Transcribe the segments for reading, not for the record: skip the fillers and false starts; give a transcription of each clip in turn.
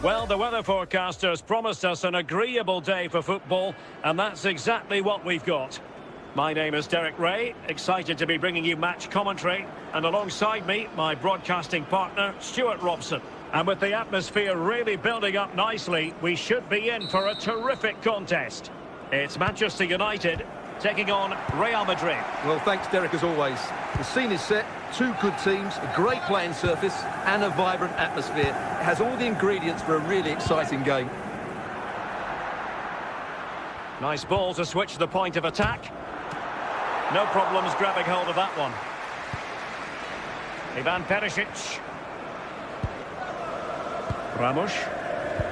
Well, the weather forecasters promised us an agreeable day for football, and that's exactly what we've got. My name is Derek Ray, excited to be bringing you match commentary, and alongside me, my broadcasting partner, Stuart Robson. And with the atmosphere really building up nicely, we should be in for a terrific contest. It's Manchester United taking on Real Madrid. Well, thanks, Derek, as always. The scene is set, two good teams, a great playing surface, and a vibrant atmosphere. It has all the ingredients for a really exciting game. Nice ball to switch the point of attack. No problems grabbing hold of that one. Ivan Perisic. Ramos.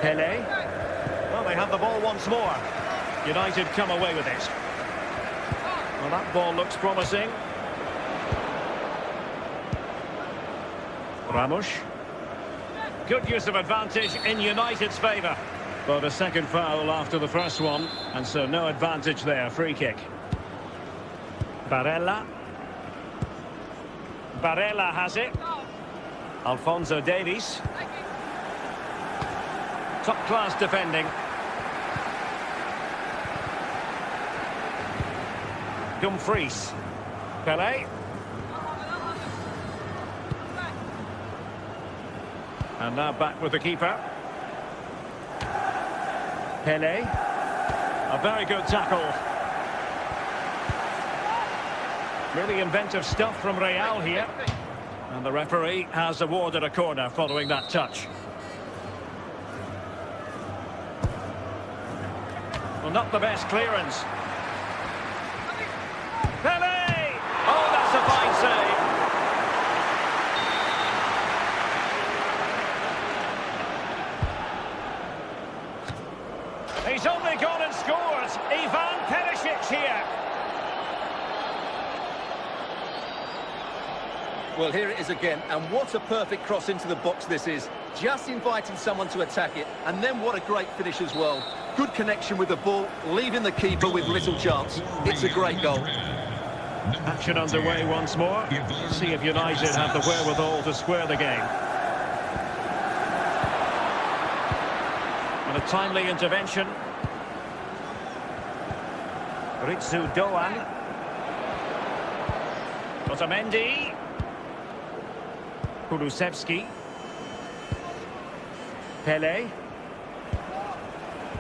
Pele. Well, they have the ball once more. United come away with it. Well, that ball looks promising. Ramos. Good use of advantage in United's favour. But a second foul after the first one, and so no advantage there. Free kick. Barella. Barella has it. Alphonso Davies. Top-class defending. Dumfries. Pele. And now back with the keeper. Pele. A very good tackle. Really inventive stuff from Real here. And the referee has awarded a corner following that touch. Well, not the best clearance. Pele! Oh, that's a fine save. He's only gone and scored. Ivan Perisic here. Well, here it is again, and what a perfect cross into the box this is. Just inviting someone to attack it, and then what a great finish as well. Good connection with the ball, leaving the keeper with little chance. It's a great goal. Action underway once more. See if United have the wherewithal to square the game. And a timely intervention. Ritsu Doan. Otamendi. Kulusevski. Pele.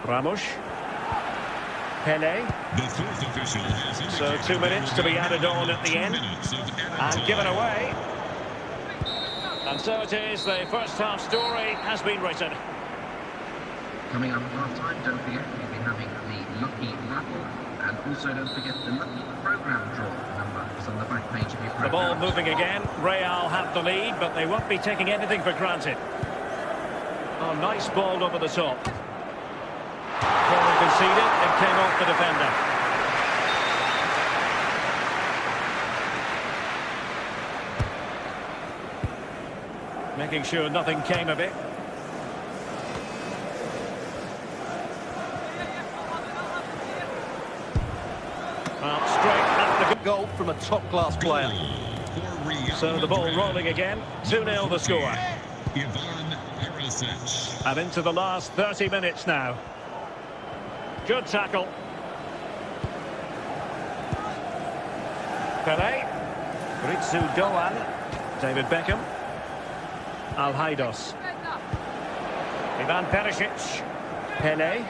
Ramos. Pele. So 2 minutes to be added on at the end. And given away. And so it is, the first half story has been written. Coming up at half-time, don't forget we'll be having the Lucky Raffle. And also don't forget the Lucky Programme Draw number is on the back page of your programme. The ball moving again. Real have the lead, but they won't be taking anything for granted. Oh, nice ball over the top. Corner conceded, it came off the defender. Making sure nothing came of it. Well, straight at the Goal from a top-class player. So the ball rolling again. 2-0 the score. And into the last 30 minutes now. Good tackle. Pele. Ritsu Doan. David Beckham. Al-Haidos. Ivan Perisic. Pele.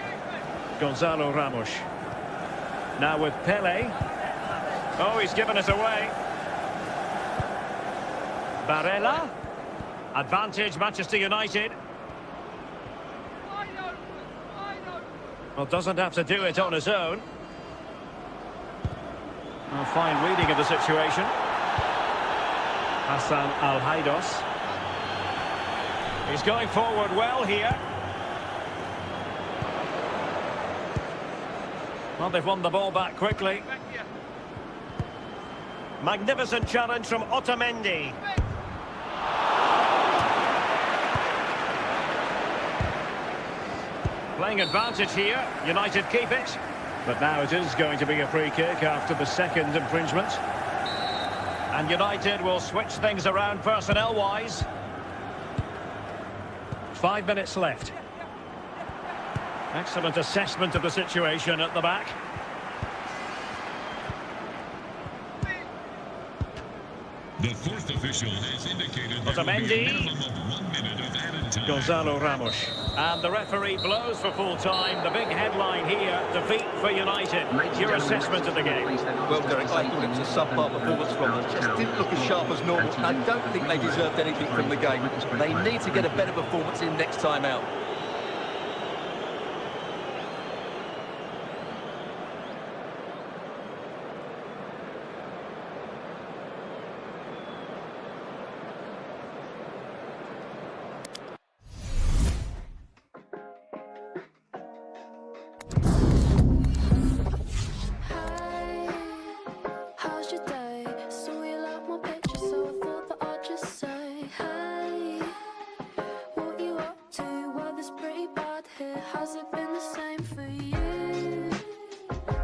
Gonzalo Ramos. Now with Pele. Oh, he's given it away. Barella. Advantage Manchester United. Well, doesn't have to do it on his own. A fine reading of the situation. Hassan Al-Haidos. He's going forward well here. Well, they've won the ball back quickly. Magnificent challenge from Otamendi. Playing advantage here. United keep it. But now it is going to be a free kick after the second infringement. And United will switch things around personnel-wise. 5 minutes left. Excellent assessment of the situation at the back. The fourth official has indicated that Otamendi. there will be a minimum of 1 minute of added time. Gonzalo Ramos. And the referee blows for full time. The big headline here, defeat for United. Your assessment of the game. Well, Derek, I thought it was a subpar performance from them. Just didn't look as sharp as normal. I don't think they deserved anything from the game. They need to get a better performance in next time out. Has it been the same for you?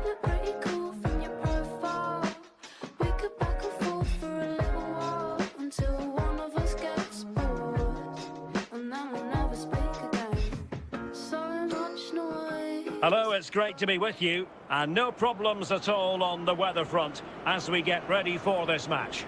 Look pretty cool from your profile. We could back and forth for a little while until one of us gets bored, and then we'll never speak again. So much noise. Hello, it's great to be with you. And no problems at all on the weather front as we get ready for this match.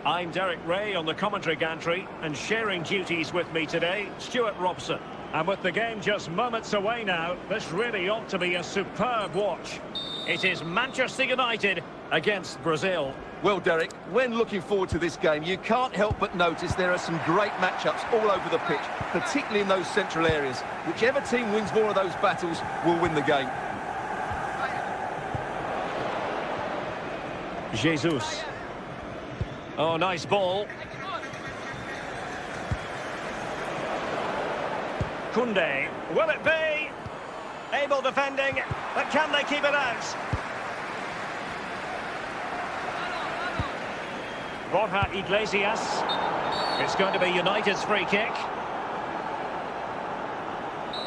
I'm Derek Ray on the commentary gantry, and sharing duties with me today, Stuart Robson. And with the game just moments away now, this really ought to be a superb watch. It is Manchester United against Brazil. Well, Derek, when looking forward to this game, you can't help but notice there are some great matchups all over the pitch, particularly in those central areas. Whichever team wins more of those battles will win the game. Jesus. Oh, nice ball. Koundé, will it be? Able defending, but can they keep it out? Borja Iglesias. It's going to be United's free kick.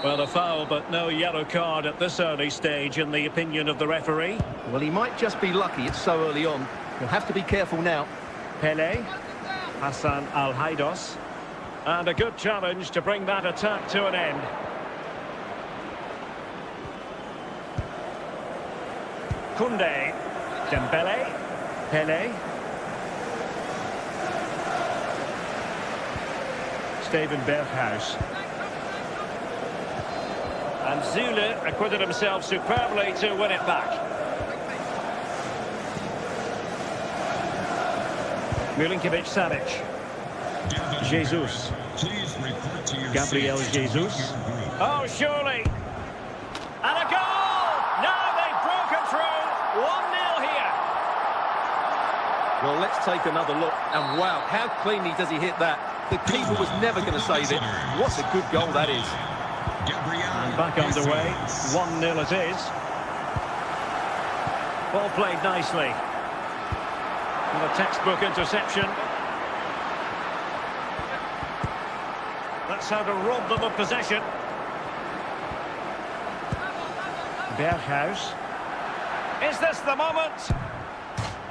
Well, a foul, but no yellow card at this early stage, in the opinion of the referee. Well, he might just be lucky it's so early on. He'll have to be careful now. Pele, Hassan Al-Haidos. And a good challenge to bring that attack to an end. Koundé, Dembele, Pele. Steven Berghuis. And Zule acquitted himself superbly to win it back. Milinkovic-Savic. Jesus. Gabriel Jesus. Oh, surely. And a goal! Now they've broken through. 1-0 here. Well, let's take another look. And wow, how cleanly does he hit that? The keeper was never going to save it. What a good goal that is. And back underway. 1-0 it is. Ball played nicely. And a textbook interception. That's how to rob them of possession. Berghuis. Is this the moment?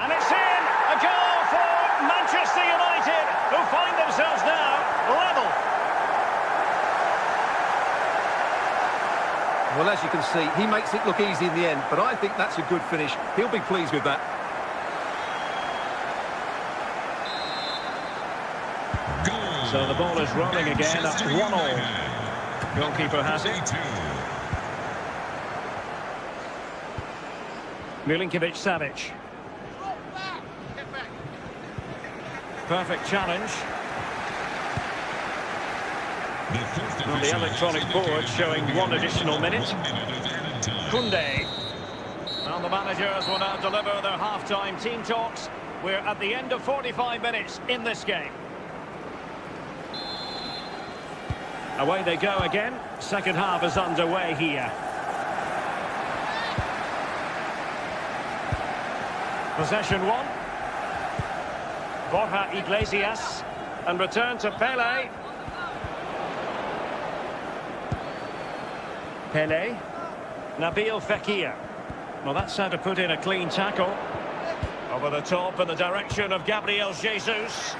And it's in! A goal for Manchester United, who find themselves now level. Well, as you can see, he makes it look easy in the end, but I think that's a good finish. He'll be pleased with that. So the ball is rolling again at 1-1. Goalkeeper has it. Milinkovic-Savic. Perfect challenge. On the electronic board showing 1 additional minute. Koundé. And the managers will now deliver their half-time team talks. We're at the end of 45 minutes in this game. Away they go again. Second half is underway here. Possession 1. Borja Iglesias. And return to Pele. Pele. Nabil Fekir. Well, that's how to put in a clean tackle. Over the top in the direction of Gabriel Jesus.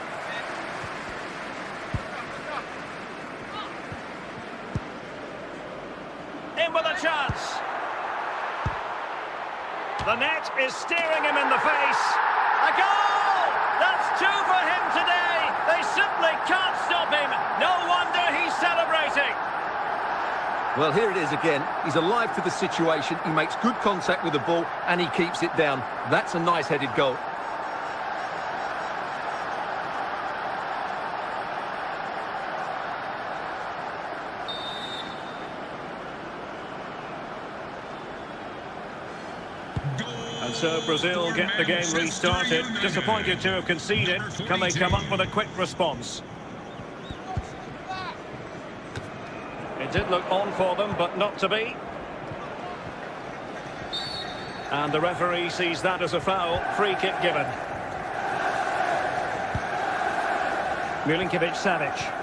him with a chance. The net is staring him in the face. A goal! That's two for him today. They simply can't stop him. No wonder he's celebrating. Well, here it is again. He's alive to the situation. He makes good contact with the ball and he keeps it down. That's a nice-headed goal. And so Brazil get the game restarted. Disappointed to have conceded. Can they come up with a quick response? It did look on for them, but not to be. And the referee sees that as a foul. Free kick given. Milinkovic-Savic.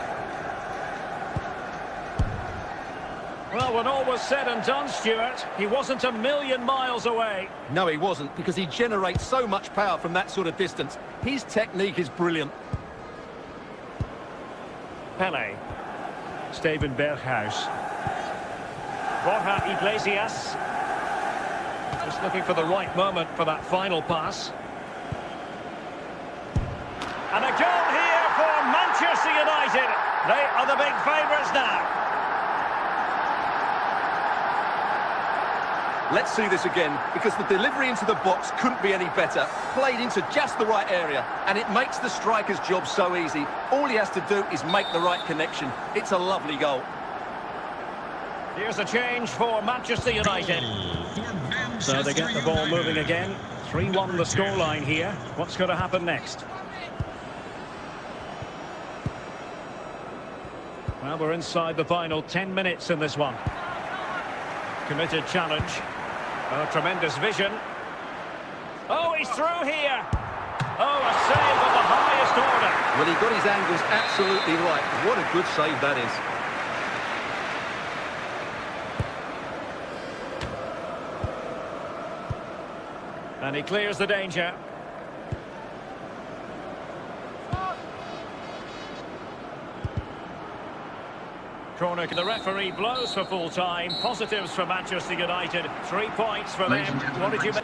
Well, when all was said and done, Stuart, he wasn't a million miles away. No, he wasn't, because he generates so much power from that sort of distance. His technique is brilliant. Pele. Steven Berghuis. Borja Iglesias. Just looking for the right moment for that final pass. And a goal here for Manchester United. They are the big favourites now. Let's see this again, because the delivery into the box couldn't be any better. Played into just the right area, and it makes the striker's job so easy. All he has to do is make the right connection. It's a lovely goal. Here's a change for Manchester United. So they get the ball moving again. 3-1 the scoreline here. What's going to happen next? Well, we're inside the final 10 minutes in this one. Committed challenge. Oh, tremendous vision. Oh, he's through here. Oh, a save of the highest order. Well, he got his angles absolutely right. What a good save that is. And he clears the danger. Corner. The referee blows for full time. Positives for Manchester United. 3 points for them. What did you make?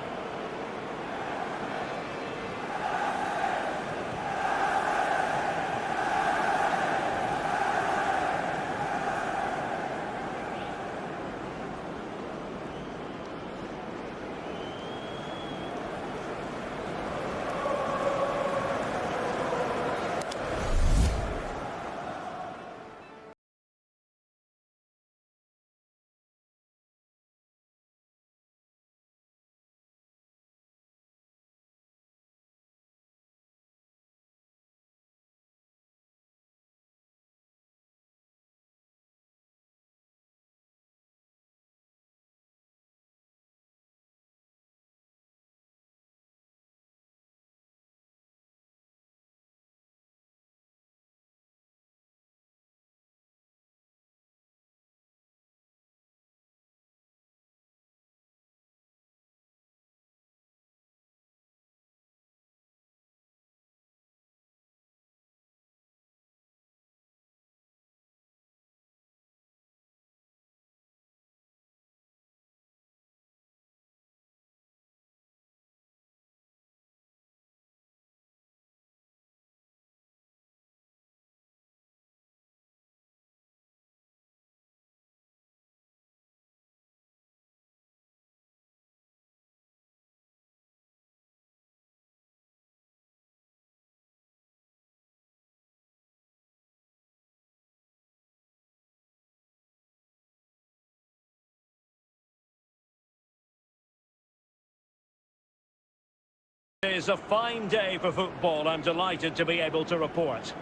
It is a fine day for football. I'm delighted to be able to report.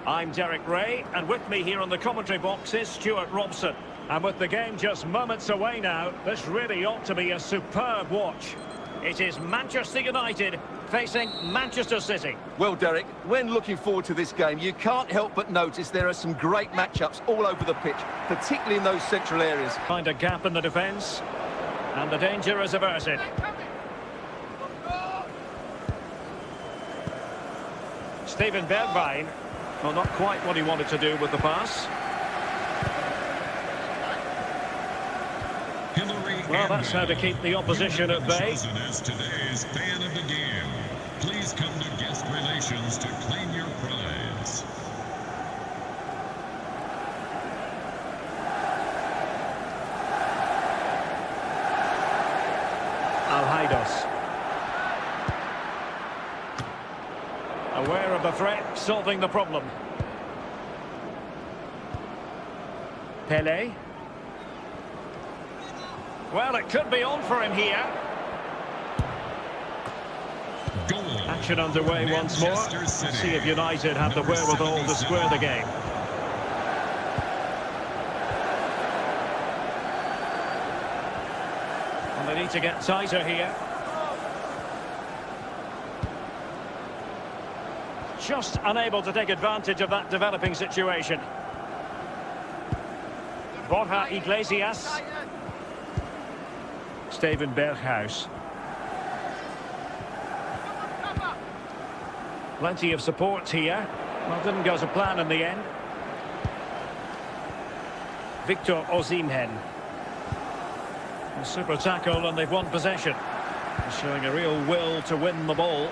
I'm Derek Ray, and with me here on the commentary box is Stuart Robson. And with the game just moments away now, this really ought to be a superb watch. It is Manchester United facing Manchester City. Well, Derek, when looking forward to this game, you can't help but notice there are some great matchups all over the pitch, particularly in those central areas. Find a gap in the defence, and the danger is averted. Steven Bergwijn, well, not quite what he wanted to do with the pass. Well, that's how to keep the opposition at bay. Chosen as today's fan of the game. Please come to guest relations to claim your prize. Al-Haidos. Aware of the threat, solving the problem. Pele. Well, it could be on for him here. Goal. Action underway once more. Let's see if United have the wherewithal to square the game. And they need to get tighter here. Just unable to take advantage of that developing situation. Borja Iglesias. Steven Berghuis. Plenty of support here. Well, didn't go to plan in the end. Victor Osimhen. A super tackle and they've won possession. Showing a real will to win the ball.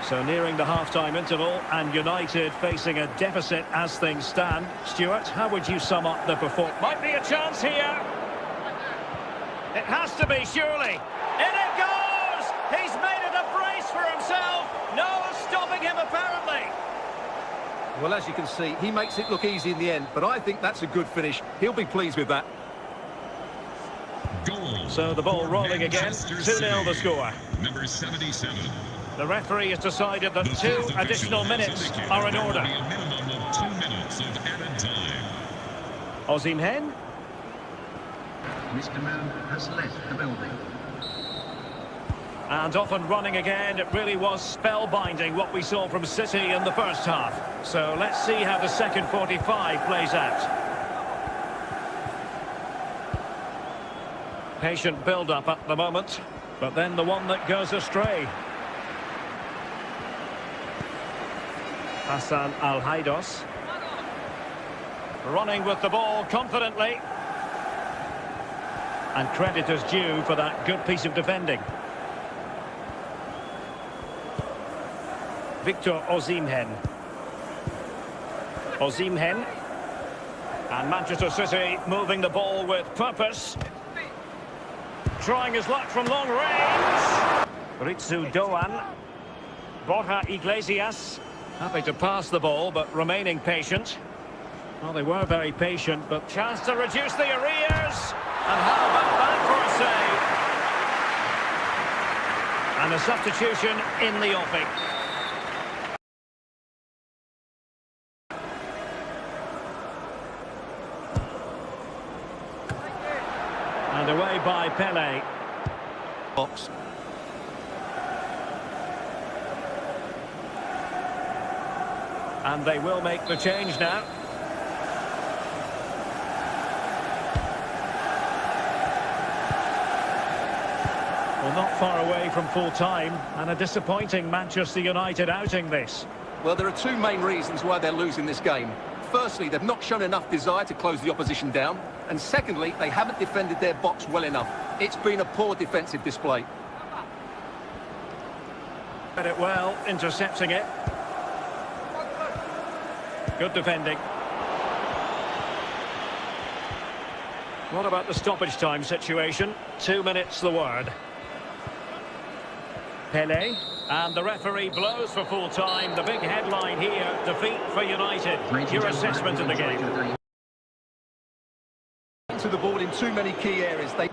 So nearing the half-time interval and United facing a deficit as things stand. Stuart, how would you sum up the performance? Might be a chance here. It has to be, surely. In it goes! He's made it a brace for himself. No one's stopping him, apparently. Well, as you can see, he makes it look easy in the end, but I think that's a good finish. He'll be pleased with that. Goal. So the ball rolling again. 2-0 the score. Number 77. The referee has decided that 2 additional minutes are in order. A minimum of 2 minutes of added time. Osimhen. Mr. Moon has left the building. And off and running again. It really was spellbinding what we saw from City in the first half. So let's see how the second 45 plays out. Patient build-up at the moment, but then the one that goes astray. Hassan Al-Haidos. Running with the ball confidently. And credit is due for that good piece of defending. Victor Osimhen. Osimhen. And Manchester City moving the ball with purpose. Trying his luck from long range. Ritsu Doan. Borja Iglesias. Happy to pass the ball, but remaining patient. Well, they were very patient, but chance to reduce the arrears. And how about that for a save? And a substitution in the offing. And away by Pele. Box. And they will make the change now. Well, not far away from full time, and a disappointing Manchester United outing this. Well, there are two main reasons why they're losing this game. Firstly, they've not shown enough desire to close the opposition down. And secondly, they haven't defended their box well enough. It's been a poor defensive display. Did it well, intercepting it. Good defending. What about the stoppage time situation? 2 minutes the word. Pele. And the referee blows for full time. The big headline here, defeat for United. Your assessment of the game? To the ball in too many key areas. They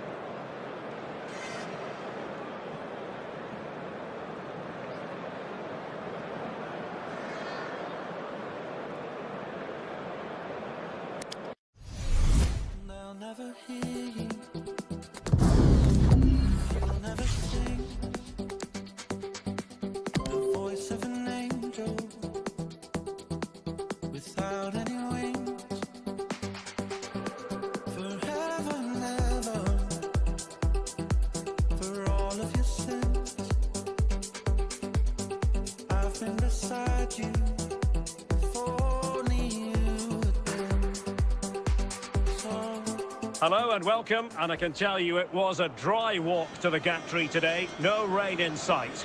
They'll never hear you. You'll never sing the voice of an angel without any wings. Forever and ever, for all of your sins, I've been beside you. If only you had been so Hello and welcome, and I can tell you it was a dry walk to the gantry today, no rain in sight.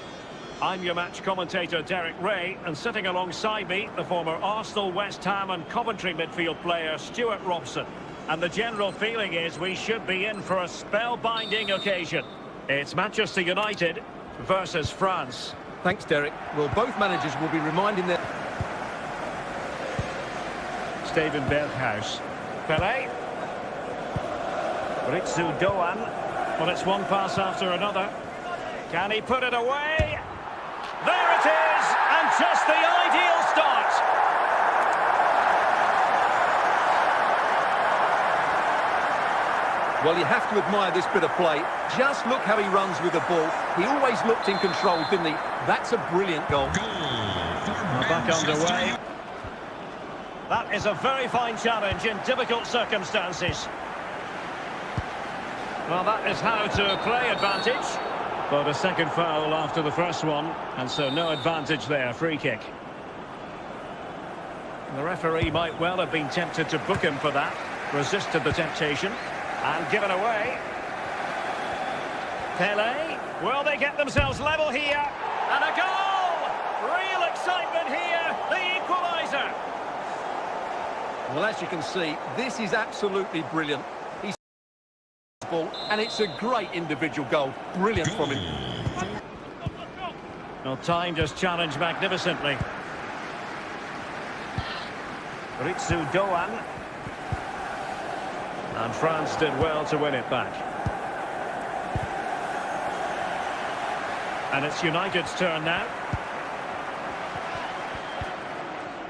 I'm your match commentator Derek Ray, and sitting alongside me, the former Arsenal, West Ham and Coventry midfield player Stuart Robson. And the general feeling is we should be in for a spellbinding occasion. It's Manchester United versus France. Thanks, Derek. Well, both managers will be reminding their... Steven Berghuis. Pelé. H2H. Well, it's one pass after another. Can he put it away? There it is! And just the ideal start. Well, you have to admire this bit of play. Just look how he runs with the ball. He always looked in control, didn't he? That's a brilliant goal. Back underway. That is a very fine challenge in difficult circumstances. Well, that is how to play advantage. But a second foul after the first one, and so no advantage there, free kick. The referee might well have been tempted to book him for that, resisted the temptation, and given away. Pelé, will they get themselves level here? And a goal! Real excitement here, the equaliser. Well, as you can see, this is absolutely brilliant. He's and it's a great individual goal. Brilliant from him. Well, timed his challenge magnificently. H2H. And France did well to win it back. And it's United's turn now.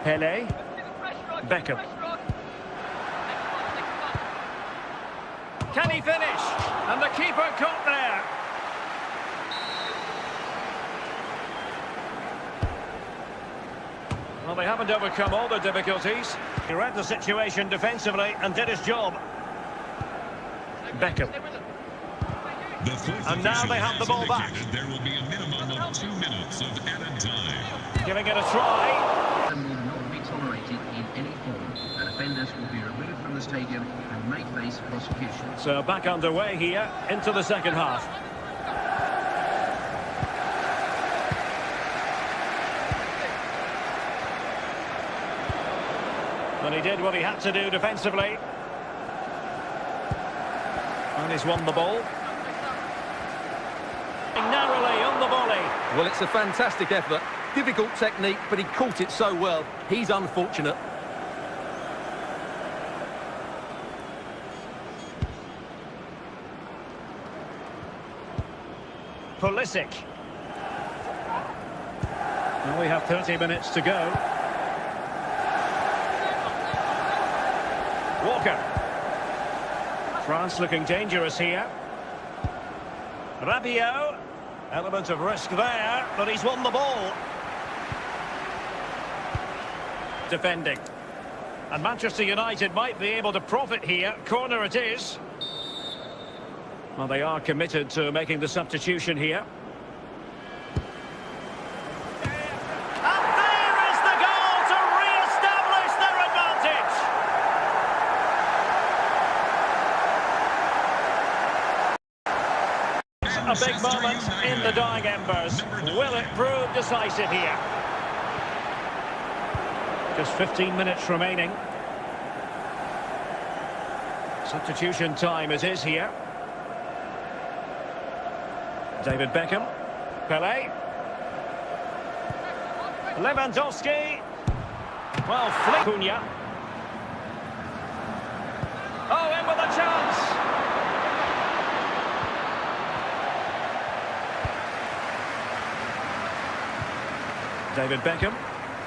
Pelé. Beckham. Can he finish? And the keeper caught there. Well, they haven't overcome all the difficulties. He read the situation defensively and did his job. Beckham. And now they have the ball back. There will be a minimum of 2 minutes of added time. Giving it a try. Will not be tolerated in any form. And offenders will be removed from the stadium and may face prosecution. So back underway here into the second half. And he did what he had to do defensively. And he's won the ball. Narrowly on the volley. Well, it's a fantastic effort. Difficult technique, but he caught it so well. He's unfortunate. Pulisic. Well, we have 30 minutes to go. Walker. France looking dangerous here. Rabiot. Element of risk there, but he's won the ball. Defending. And Manchester United might be able to profit here. Corner it is. Well, they are committed to making the substitution here. And there is the goal to re-establish their advantage. A big moment in the dying embers. Will it prove decisive here? Just 15 minutes remaining. Substitution time it is here. David Beckham. Pelé. Lewandowski. Well, Cunha. Oh, in with a chance. David Beckham.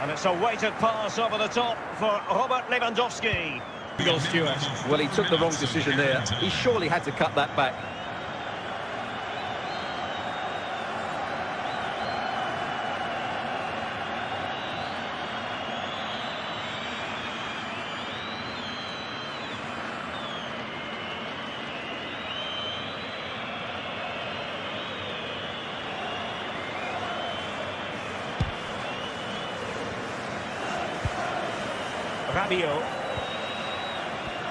And it's a weighted pass over the top for Robert Lewandowski. Goal Stuart. Well, he took the wrong decision there. He surely had to cut that back. Rabiot.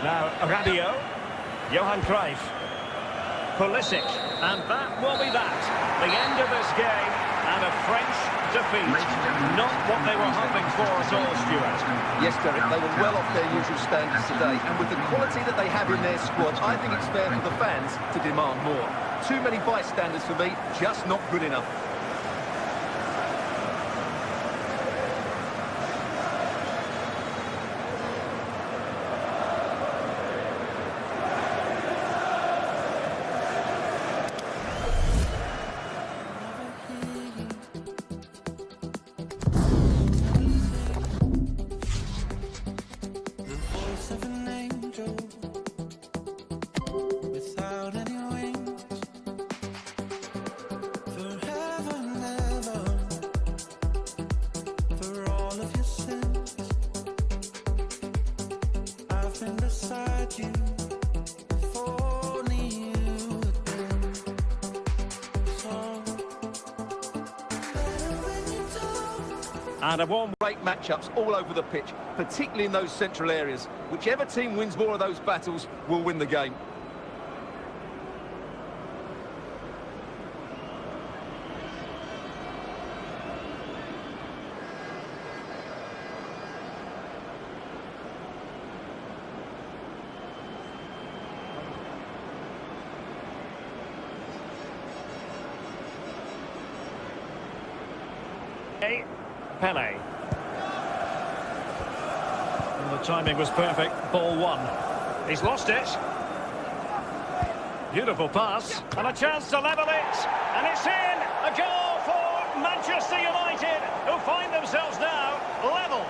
Now, Rabiot. Johan Cruyff. Pulisic. And that will be that. The end of this game. And a French defeat. Not what they were hoping for at all, Stuart. Yes, Derek, they were well off their usual standards today. And with the quality that they have in their squad, I think it's fair for the fans to demand more. Too many bystanders for me, just not good enough. The voice of an angel without any wings, forever and ever, for all of your sins. I've been beside you, if only you had been so better when you talk. And a warm Great matchups all over the pitch, particularly in those central areas. Whichever team wins more of those battles will win the game. Pele. And the timing was perfect. Ball one. He's lost it. Beautiful pass. And a chance to level it. And it's in. A goal for Manchester United, who find themselves now level.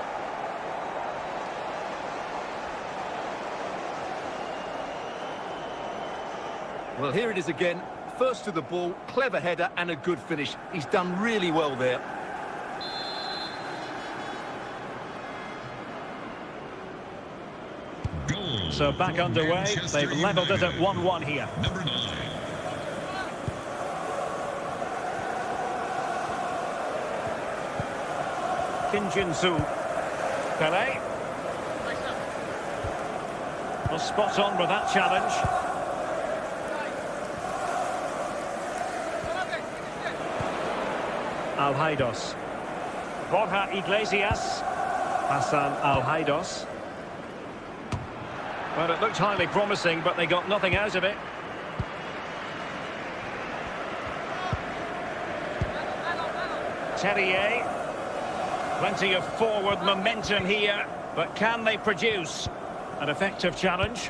Well, here it is again. First to the ball, clever header and a good finish. He's done really well there. Goal So back for underway. Manchester They've levelled it at United. 1-1 here. Number 9. Kim Jin-soo. Pele. Well, spot on with that challenge. Alhaidos. Borja Iglesias. Hassan Alhaidos. Well, it looked highly promising, but they got nothing out of it. Terrier. Plenty of forward momentum here, but can they produce an effective challenge?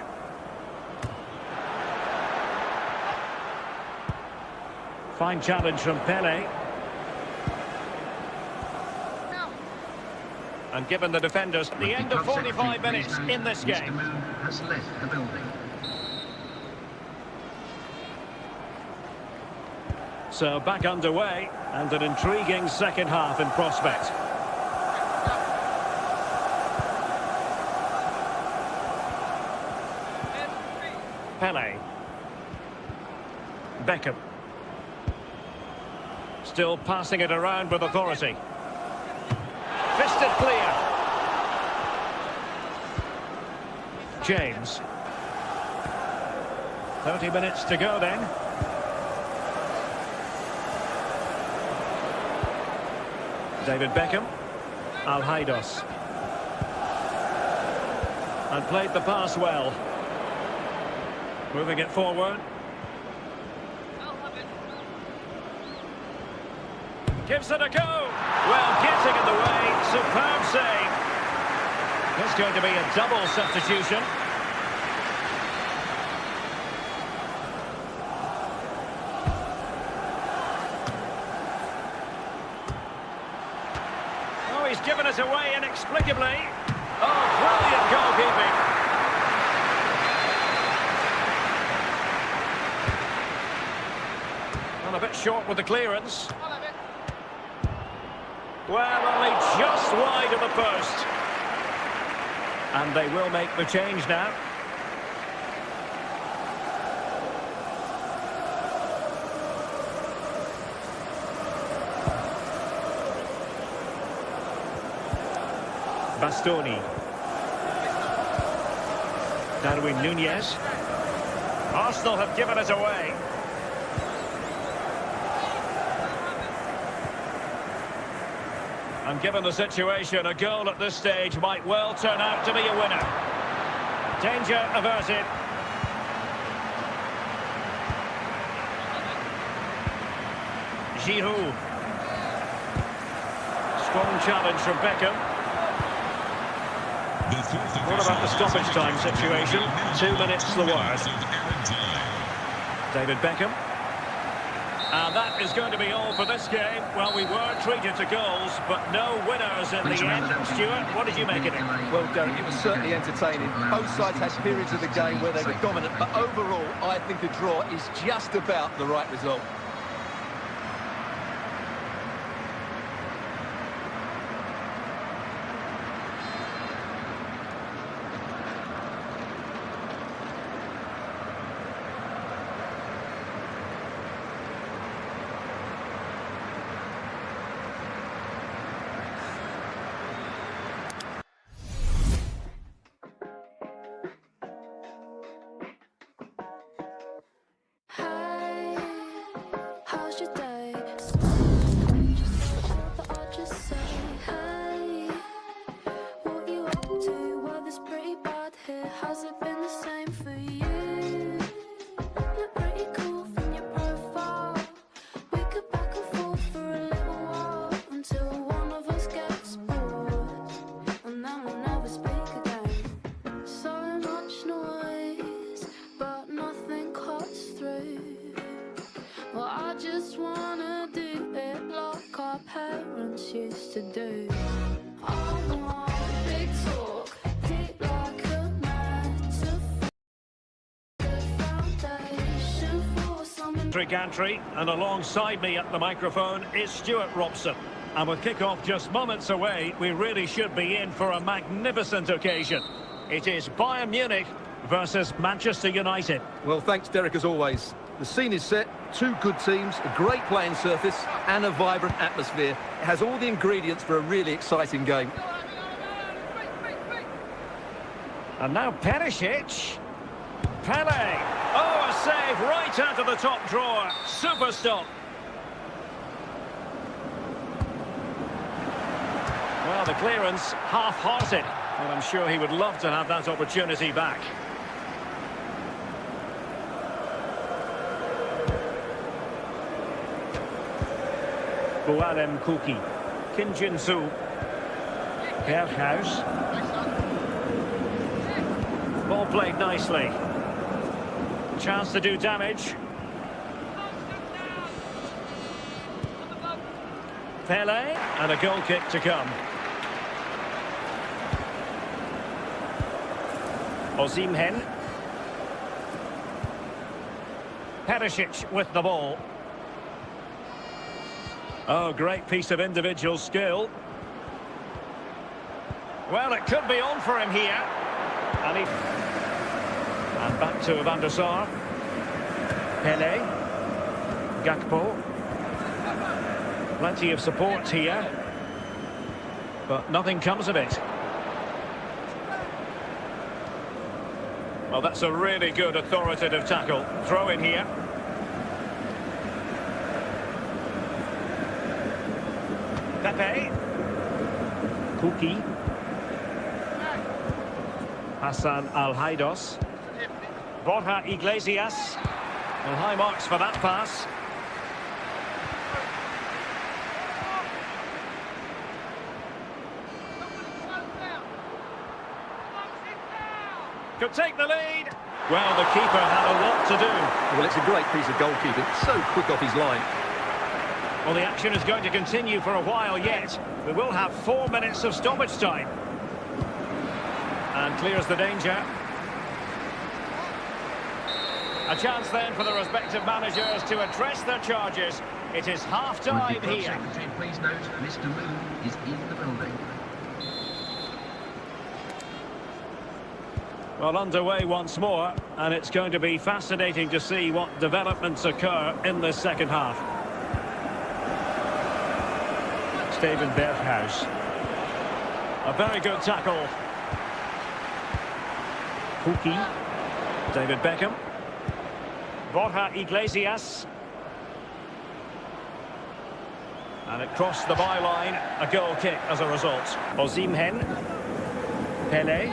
Fine challenge from Pele. And given the defenders, the end of 45 minutes in this Mr. game. Moon has left the building. So back underway, and an intriguing second half in prospect. Pele. Beckham. Still passing it around with authority. Fisted clear. James. 30 minutes to go then. David Beckham. Alhaidos. And played the pass well. Moving it forward. Gives it a go. Well, getting in the way. Superb save. It's going to be a double substitution. Oh, he's given it away inexplicably. Oh, brilliant goalkeeping. Well, a bit short with the clearance. Well, only just wide of the post. And they will make the change now. Bastoni. Darwin Núñez. Arsenal have given it away. And given the situation, a goal at this stage might well turn out to be a winner. Danger averted. Giroud. Strong challenge from Beckham. What about the stoppage time situation? 2 minutes the word. David Beckham. And that is going to be all for this game. Well, we were treated to goals, but no winners in the end. Stuart, what did you make of it? Well, Derek, it was certainly entertaining. Both sides had periods of the game where they were dominant, but overall, I think a draw is just about the right result. Hey, how's your day? But I'll just say, hey, what you up to? Well, it's pretty bad here. Has it been the same for you? Look pretty cool from your profile. We could back and forth for a little while until one of us gets bored, and then we'll never speak again. So much noise, but nothing cuts through. Well, I just wanna do it like our parents used to do. I want big talk, deep like a metaphor, the foundation for something. Gantry, and alongside me at the microphone is Stuart Robson. And with kick-off just moments away, we really should be in for a magnificent occasion. It is Bayern Munich versus Manchester United. Well, thanks, Derek, as always. The scene is set, two good teams, a great playing surface and a vibrant atmosphere. It has all the ingredients for a really exciting game. And now Perisic. Pele. Oh, a save right out of the top drawer. Super stop. Well, the clearance half-hearted. But I'm sure he would love to have that opportunity back. Boalem Kuki. Kim Jin-soo. Berghuis. Ball played nicely. Chance to do damage. Pele, and a goal kick to come. Osimhen. Perisic with the ball. Oh, great piece of individual skill. Well, it could be on for him here. And back to Van der Sar. Pele. Gakpo. Plenty of support here. But nothing comes of it. Well, that's a really good authoritative tackle. Throw in here. Pepe. Kuki. Hassan Al-Haidos. Borja Iglesias. Well, high marks for that pass. Could take the lead. Well, the keeper had a lot to do. Well, it's a great piece of goalkeeping. So quick off his line. Well, the action is going to continue for a while yet. We will have 4 minutes of stoppage time. And clears the danger. A chance then for the respective managers to address their charges. It is half-time here. Secretary, please note, Mr. Moon is in the building. Well, underway once more, and it's going to be fascinating to see what developments occur in this second half. Steven Berghuis. A very good tackle. Kuki. David Beckham. Borja Iglesias. And it crossed the byline, a goal kick as a result. Osimhen. Pele.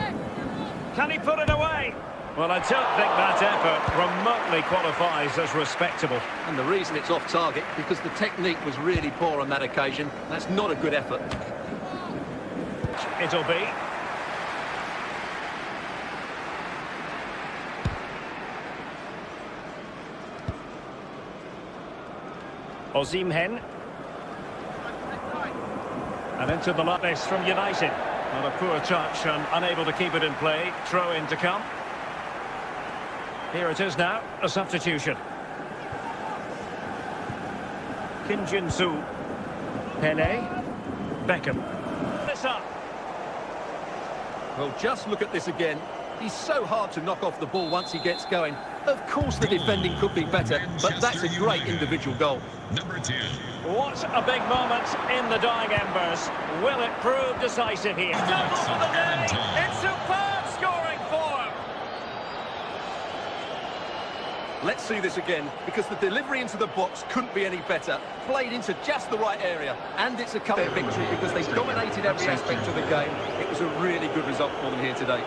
Can he put it away? Well, I don't think that effort remotely qualifies as respectable. And the reason it's off target, because the technique was really poor on that occasion. That's not a good effort. It'll be. Osimhen. And into the lattice from United. Well, a poor touch and unable to keep it in play. Throw in to come. Here it is now, a substitution. Kim Jin-soo. Pele. Beckham. This up. Well, just look at this again. He's so hard to knock off the ball once he gets going. Of course the defending could be better, but that's a great individual goal. Number 10. What a big moment in the dying embers. Will it prove decisive here? Double for the day. It's superb scoring form. Let's see this again, because the delivery into the box couldn't be any better. Played into just the right area, and it's a clear victory because they dominated every aspect of the game. It was a really good result for them here today.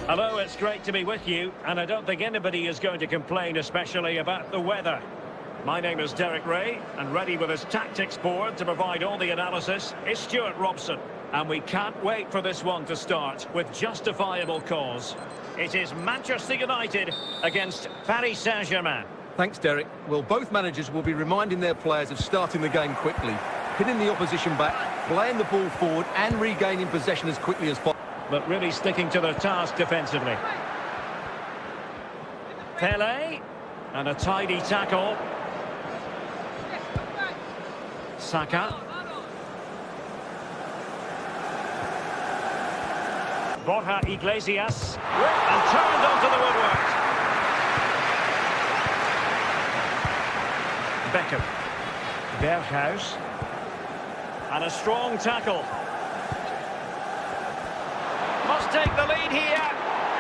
Hello, it's great to be with you, and I don't think anybody is going to complain, especially about the weather. My name is Derek Ray, and ready with his tactics board to provide all the analysis is Stuart Robson. And we can't wait for this one to start with justifiable cause. It is Manchester United against Paris Saint-Germain. Thanks, Derek. Well, both managers will be reminding their players of starting the game quickly, pinning the opposition back, playing the ball forward and regaining possession as quickly as possible. But really sticking to their task defensively. Pele. And a tidy tackle. Saka. Borja Iglesias. And turned onto the woodwork. Beckham. Berghuis. And a strong tackle. Must take the lead here.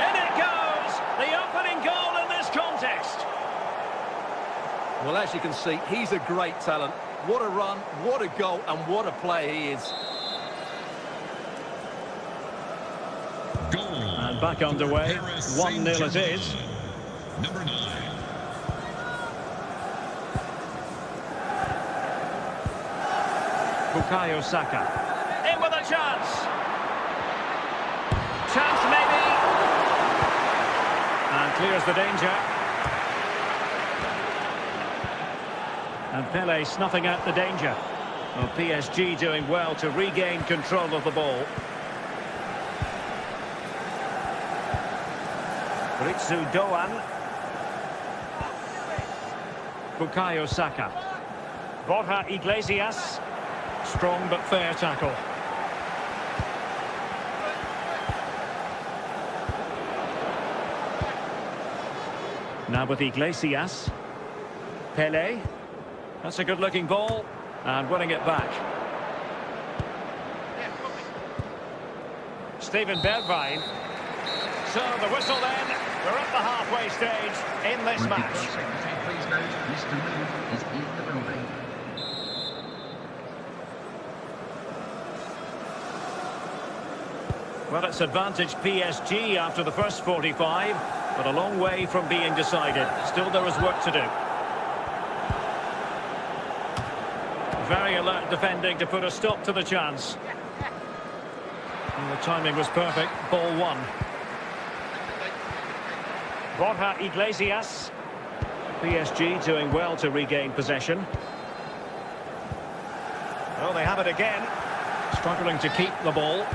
In it goes. The opening goal in this contest. Well, as you can see, he's a great talent. What a run, what a goal, and what a player he is. Goal. And back underway. 1-0 it is. Number 9. Bukayo Saka. In with a chance. Chance maybe. And clears the danger. And Pele snuffing out the danger. Well, PSG doing well to regain control of the ball. Ritsu Doan. Bukayo Saka. Borja Iglesias. Strong but fair tackle. Now with Iglesias. Pele. That's a good-looking ball. And winning it back. Steven Bergwijn. So the whistle then. We're at the halfway stage in this match. Please note, Mr. Moon is in the building. Well, it's advantage PSG after the first 45, but a long way from being decided. Still, there is work to do. Very alert defending to put a stop to the chance. And the timing was perfect. Ball one. Borja Iglesias. PSG doing well to regain possession. Oh, they have it again. Struggling to keep the ball.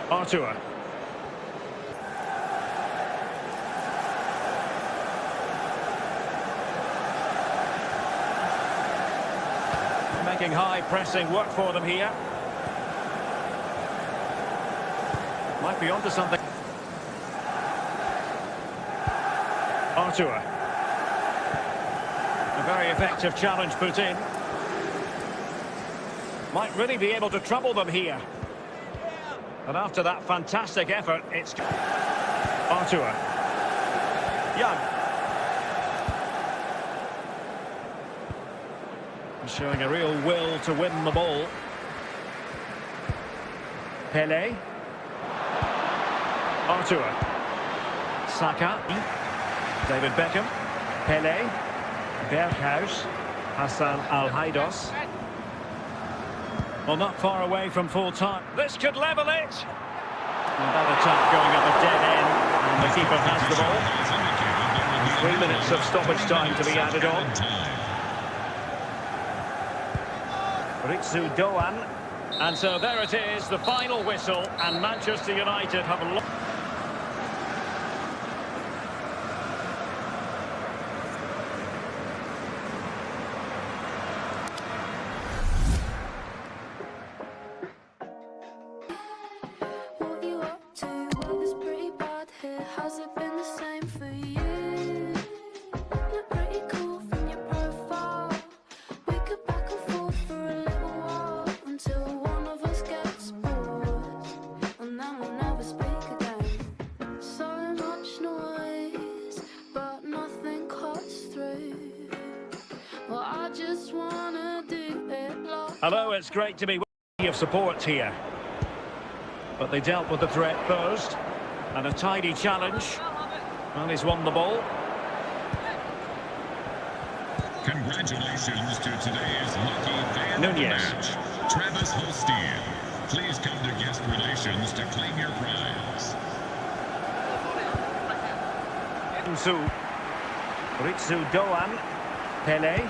Artur. Making high pressing work for them here. Might be onto something. Artur. A very effective challenge put in. Might really be able to trouble them here. And after that fantastic effort, it's Artur. Young. Showing a real will to win the ball. Pele. Artur. Saka. David Beckham. Pele. Berghuis. Hassan Al-Haidos. Well, not far away from full time. This could level it. And that attack going up a dead end. And the keeper has the ball. 3 minutes of stoppage time to be added on. Ritsu Doan. And so there it is, the final whistle. And Manchester United have lost. What you up to? Weather's pretty bad here. Has it been the same for you? Look pretty cool from your profile. We could back and forth for a little while until one of us gets bored, and then we'll never speak again. So much noise, but nothing cuts through. Well, I just wanna do it like. Hello, it's great to be with you of support here. But they dealt with the threat posed. And a tidy challenge. Well, he's won the ball. Congratulations to today's lucky fan of the Nunez. match, Travis Holstein. Please come to guest relations to claim your prize. Ritsu Doan. Pele.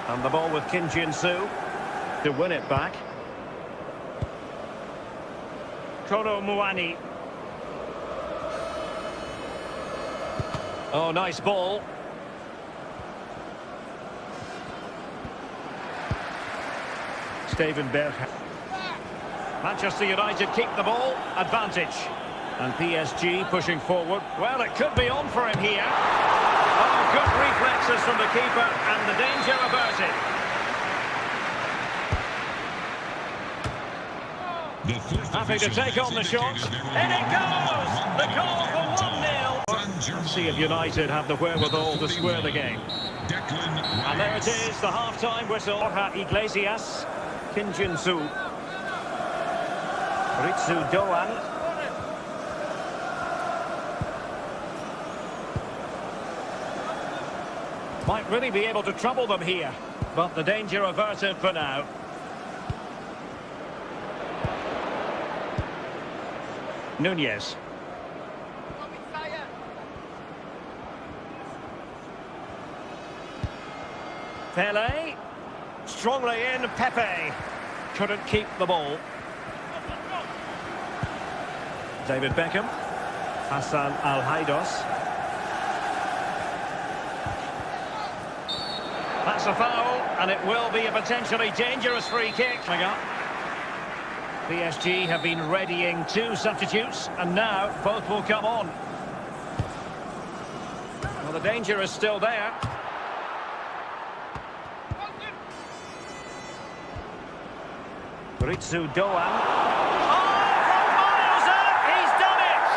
And the ball with Kim Jin-soo to win it back. Koro Muani. Oh, nice ball. Steven Berghuis. Manchester United keep the ball. Advantage. And PSG pushing forward. Well, it could be on for him here. Oh, good reflexes from the keeper and the danger averted. Happy to take on the shot. In it goes! The goal for 1-0. Let's see if United have the wherewithal to square the game. And there it is, the half-time whistle. Borja Iglesias. Kim Jin-soo. Ritsu Doan. Might really be able to trouble them here. But the danger averted for now. Nunez. Pele. Strongly in, Pepe. Couldn't keep the ball. David Beckham. Hassan Al-Haidos. That's a foul, and it will be a potentially dangerous free kick. Coming up. PSG have been readying 2 substitutes, and now both will come on. Well, the danger is still there. Ritsu Doan. Oh, from miles out, he's done it!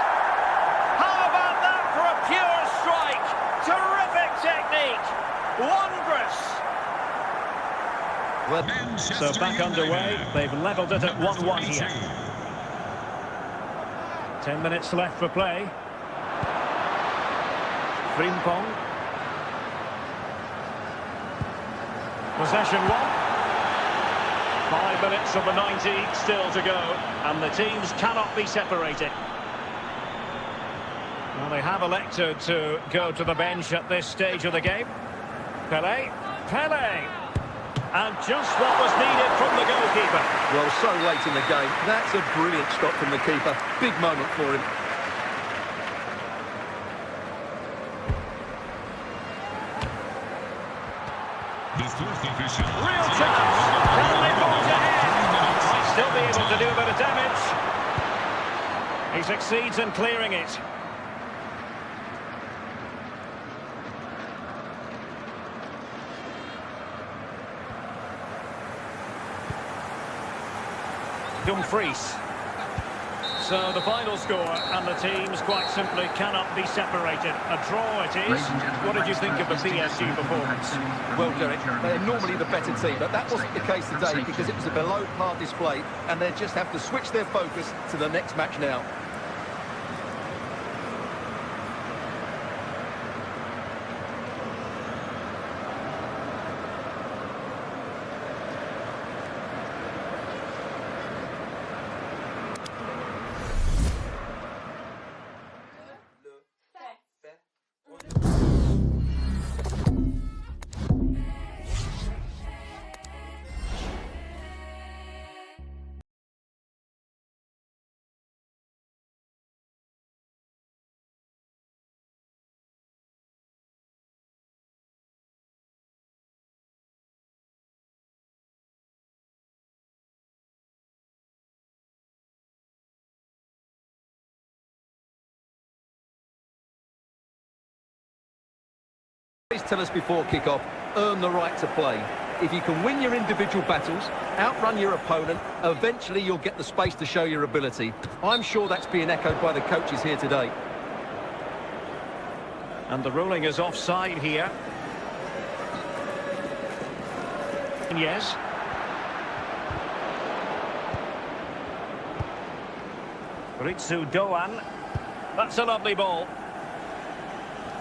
How about that for a pure strike? Terrific technique! Wondrous! Well, So back underway, they've levelled it at 1-1 here. 10 minutes left for play. Frimpong. Possession one. 5 minutes of the 90 still to go, and the teams cannot be separated. Well, they have elected to go to the bench at this stage of the game. Pele. And just what was needed from the goalkeeper. Well, so late in the game. That's a brilliant stop from the keeper. Big moment for him. The fourth official. Real chance. Can they forge ahead? Still be able to do a bit of damage. He succeeds in clearing it. Dumfries. So the final score, and the teams quite simply cannot be separated. A draw it is. What did you think of the PSG performance? Well, Derek, they're normally the better team, but that wasn't the case today because it was a below-par display, and they just have to switch their focus to the next match now. Please tell us before kick-off, earn the right to play. If you can win your individual battles, outrun your opponent, eventually you'll get the space to show your ability. I'm sure that's being echoed by the coaches here today. And the ruling is offside here. Yes. Ritsu Doan. That's a lovely ball.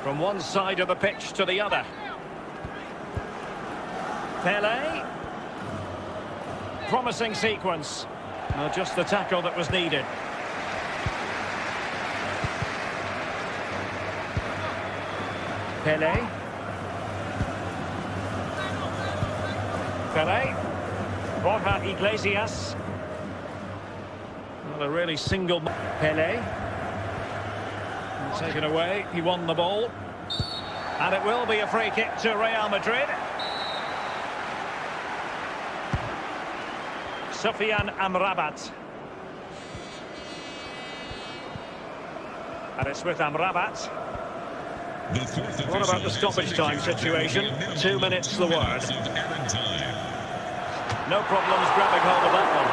From one side of the pitch to the other. Pele. Promising sequence. Just the tackle that was needed. Pele. Borja Iglesias. Well, a really single... Pele. Taken away, he won the ball. And it will be a free kick to Real Madrid. Sofian Amrabat. And it's with Amrabat. What about the stoppage time situation? 2 minutes the word. No problems grabbing hold of that one.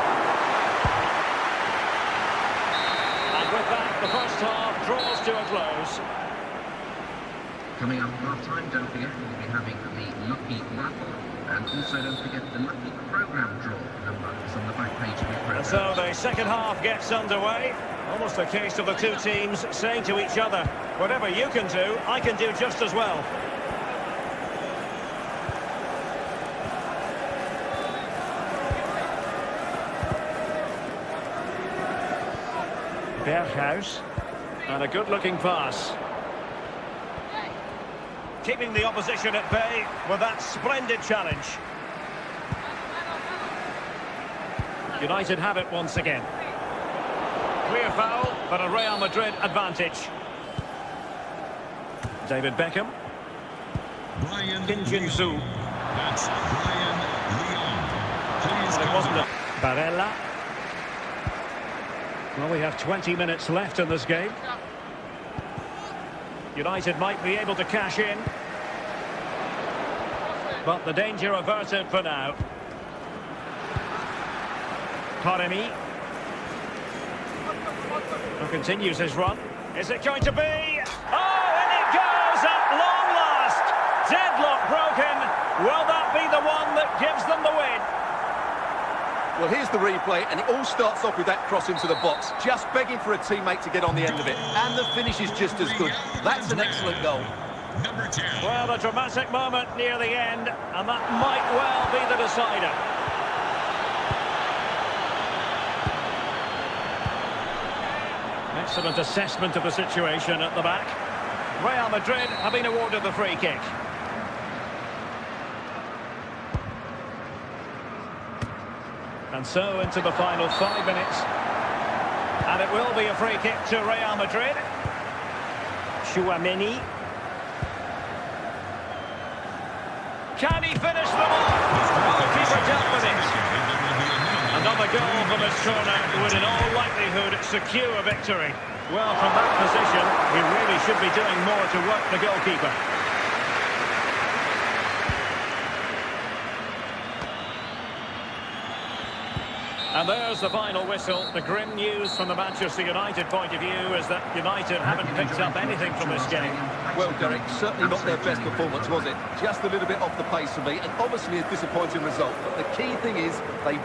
And with that, the first half draws to a close. Coming up half-time, don't forget we'll be having the Lucky Raffle, and also don't forget the Lucky Programme Draw number is on the back page of your programme. And so the second half gets underway. Almost a case of the two teams saying to each other, whatever you can do, I can do just as well. Berghuis. And a good-looking pass. Keeping the opposition at bay with that splendid challenge. United have it once again. Clear foul, but a Real Madrid advantage. David Beckham. Kim Jin-soo. That's Brian Leon. Please It come wasn't to... a Barella. Well, we have 20 minutes left in this game. United might be able to cash in. But the danger averted for now. Taremi. Continues his run. Is it going to be? Oh, and it goes at long last. Deadlock broken. Will that be the one that gives them the win? Well, here's the replay, and it all starts off with that cross into the box. Just begging for a teammate to get on the end of it. And the finish is just as good. That's an excellent goal. number 10. Well, a dramatic moment near the end, and that might well be the decider. Excellent assessment of the situation at the back. Real Madrid have been awarded the free kick. And so into the final 5 minutes. And it will be a free kick to Real Madrid. Chouameni. Can he finish the ball? Goalkeeper dealt with it. Another goal from his corner would in all likelihood secure a victory. Well, from that position, he really should be doing more to work the goalkeeper. And there's the final whistle. The grim news from the Manchester United point of view is that United haven't picked up anything from this game. Well, Derek, certainly not their best performance, was it? Just a little bit off the pace for me, and obviously a disappointing result. But the key thing is they...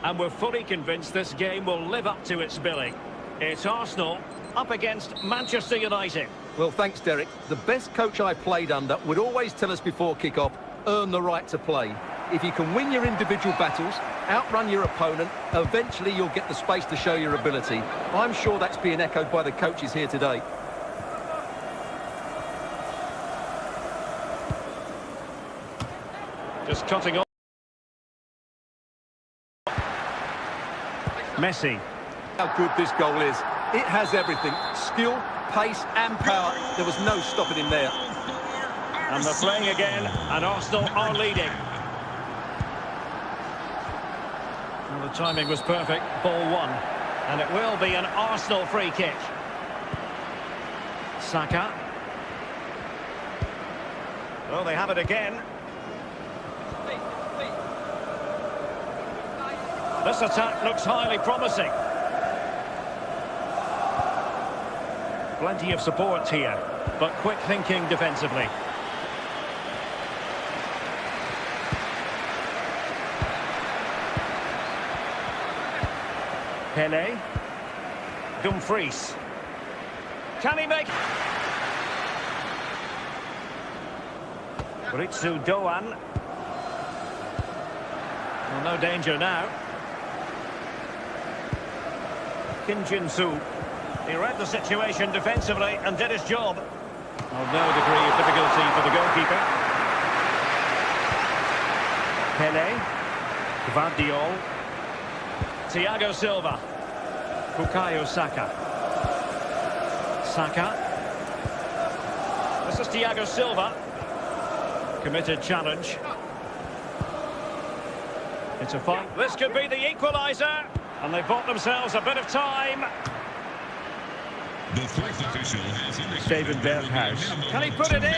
And we're fully convinced this game will live up to its billing. It's Arsenal up against Manchester United. Well, thanks, Derek. The best coach I played under would always tell us before kick-off, earn the right to play. If you can win your individual battles, outrun your opponent, eventually you'll get the space to show your ability. I'm sure that's being echoed by the coaches here today. Just cutting off. Messi. How good this goal is. It has everything. Skill, pace and power. There was no stopping him there. And they're playing again, and Arsenal are leading. Well, the timing was perfect. Ball one. And it will be an Arsenal free kick. Saka. Oh, they have it again. This attack looks highly promising. Plenty of support here, but quick thinking defensively. Pele. Dumfries. Can he make... Ritsu Doan. Well, no danger now. Kim Jin-soo. He read the situation defensively and did his job. Well, no degree of difficulty for the goalkeeper. Pele. Gvardiol. Thiago Silva. Bukayo Saka. Saka. This is Thiago Silva. Committed challenge. It's a fight. This could be the equaliser. And they've bought themselves a bit of time. The fourth official has indicated David Berghuis. Can he put it in?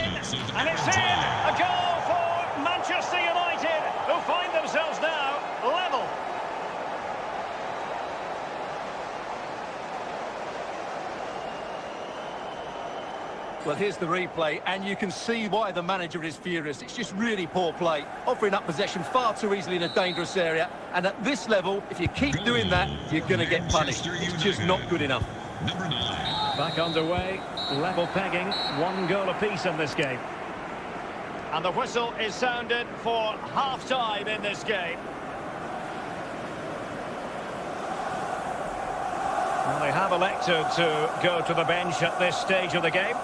And it's in! A goal for Manchester United, who find themselves now level. Well, here's the replay, and you can see why the manager is furious. It's just really poor play, offering up possession far too easily in a dangerous area. And at this level, if you keep doing that, you're going to get punished. It's just not good enough. number 9. Back underway, level pegging, 1 goal apiece in this game. And the whistle is sounded for half-time in this game. Well, they have elected to go to the bench at this stage of the game.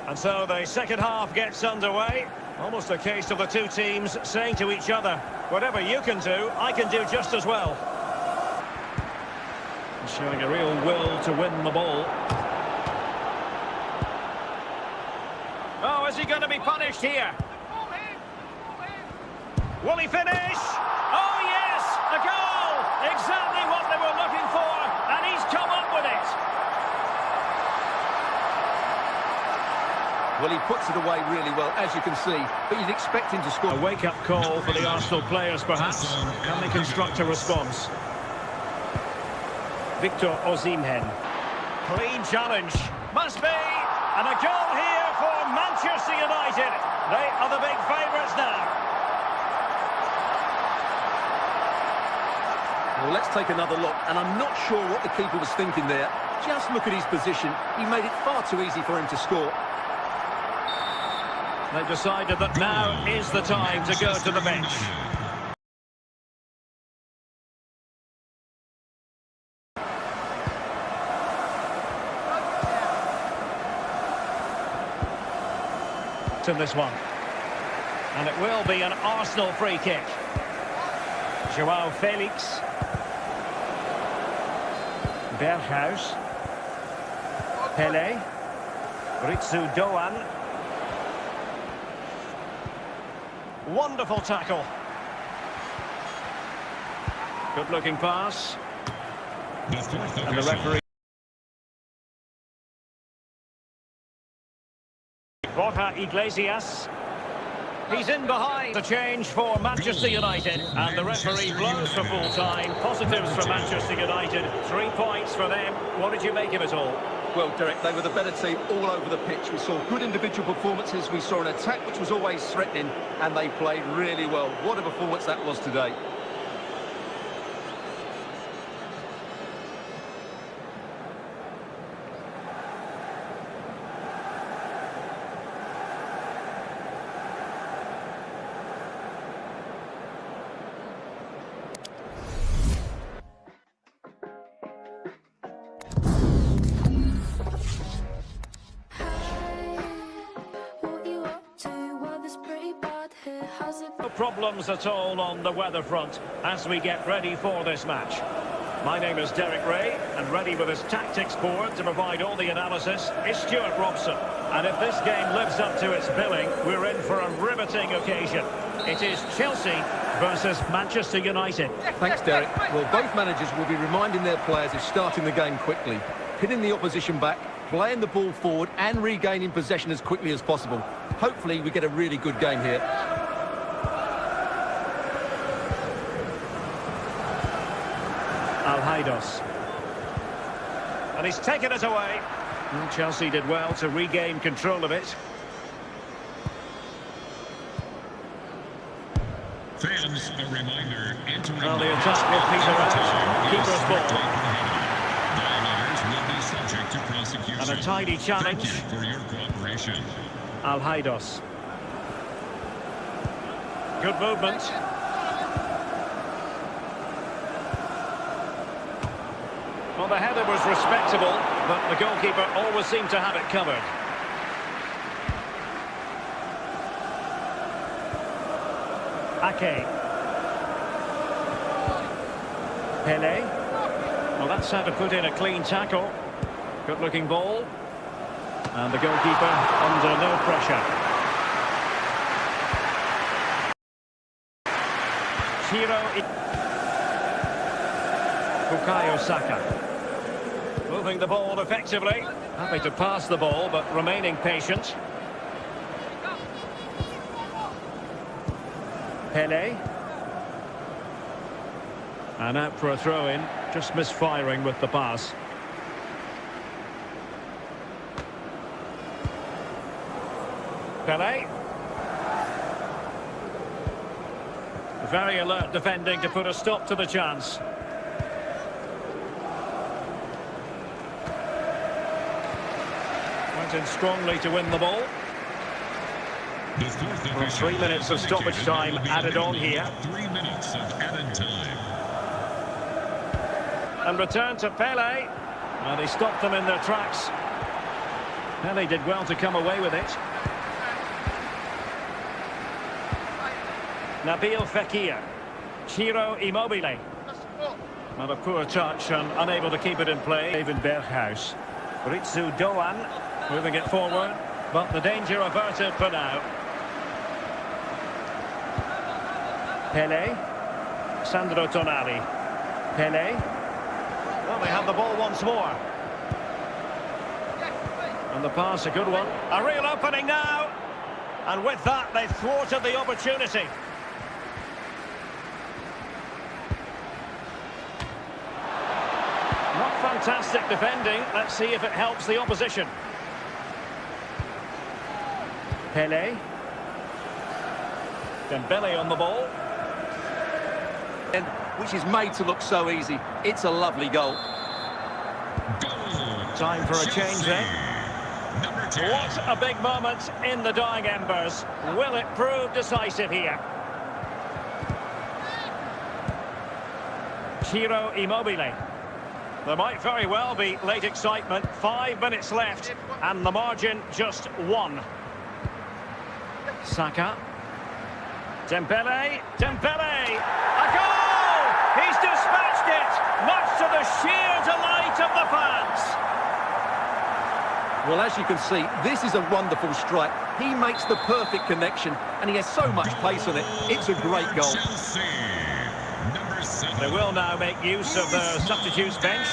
And so the second half gets underway. Almost a case of the two teams saying to each other, whatever you can do, I can do just as well. Showing a real will to win the ball. going to be punished here? Will he finish? Oh yes, a goal! Exactly what they were looking for, and he's come up with it. Well, he puts it away really well, as you can see, but you'd expect him to score. A wake-up call for the Arsenal players, perhaps. Can they construct a response? Victor Osimhen. Clean challenge. Must be! And a goal here for Manchester United. They are the big favourites now. Well, let's take another look, and I'm not sure what the keeper was thinking there. Just look at his position. He made it far too easy for him to score. They've decided that now is the time to go to the bench. In this one. And it will be an Arsenal free kick. Joao Felix. Berghuis. Pele. Ritsu Doan. Wonderful tackle. Good looking pass. And the referee. Borja Iglesias. He's in behind. The change for Manchester United. And the referee blows for full time. Positives for Manchester United. 3 points for them. What did you make of it all? Well, Derek, they were the better team all over the pitch. We saw good individual performances. We saw an attack which was always threatening, and they played really well. What a performance that was today. No problems at all on the weather front as we get ready for this match. My name is Derek Ray, and ready with his tactics board to provide all the analysis is Stuart Robson. And if this game lives up to its billing, we're in for a riveting occasion. It is Chelsea versus Manchester United. Thanks, Derek. Well, both managers will be reminding their players of starting the game quickly, pinning the opposition back, playing the ball forward and regaining possession as quickly as possible. Hopefully we get a really good game here. Alhaidos. And he's taken it away. And Chelsea did well to regain control of it. Fans, a reminder, entering Well, the attack will peter out. Keeper's ball. Violators will be subject to prosecution. And a tidy challenge. Thank you for your cooperation. Alhaidos. Good movement. Well, the header was respectable, but the goalkeeper always seemed to have it covered. Ake. Pele. Well, that's how to put in a clean tackle. Good-looking ball. And the goalkeeper under no pressure. Bukayo Saka. Moving the ball effectively. Happy to pass the ball, but remaining patient. Pele. And out for a throw-in. Just misfiring with the pass. Pele. Very alert defending to put a stop to the chance. Went in strongly to win the ball. Well, 3 minutes of stoppage time added on here. 3 minutes of added time. And return to Pele. And he stopped them in their tracks. Pele did well to come away with it. Nabil Fekir. Ciro Immobile. Not a poor touch and unable to keep it in play. David Berghuis. Ritsu Doan moving it forward. But the danger averted for now. Pele. Sandro Tonali. Pele. Well, they have the ball once more. And the pass, a good one. A real opening now. And with that, they've thwarted the opportunity. Not fantastic defending. Let's see if it helps the opposition. Pele. Dembele on the ball. Which is made to look so easy. It's a lovely goal. Time for a change then. Number 10. What a big moment in the dying embers. Will it prove decisive here? Ciro Immobile. There might very well be late excitement. 5 minutes left and the margin just 1. Saka. Dembele. Dembele. A goal! He's dispatched it, much to the sheer delight of the fans. Well, as you can see, this is a wonderful strike. He makes the perfect connection, and he has so much pace on it. It's a great goal. Chelsea. Number 7. They will now make use of their substitutes bench.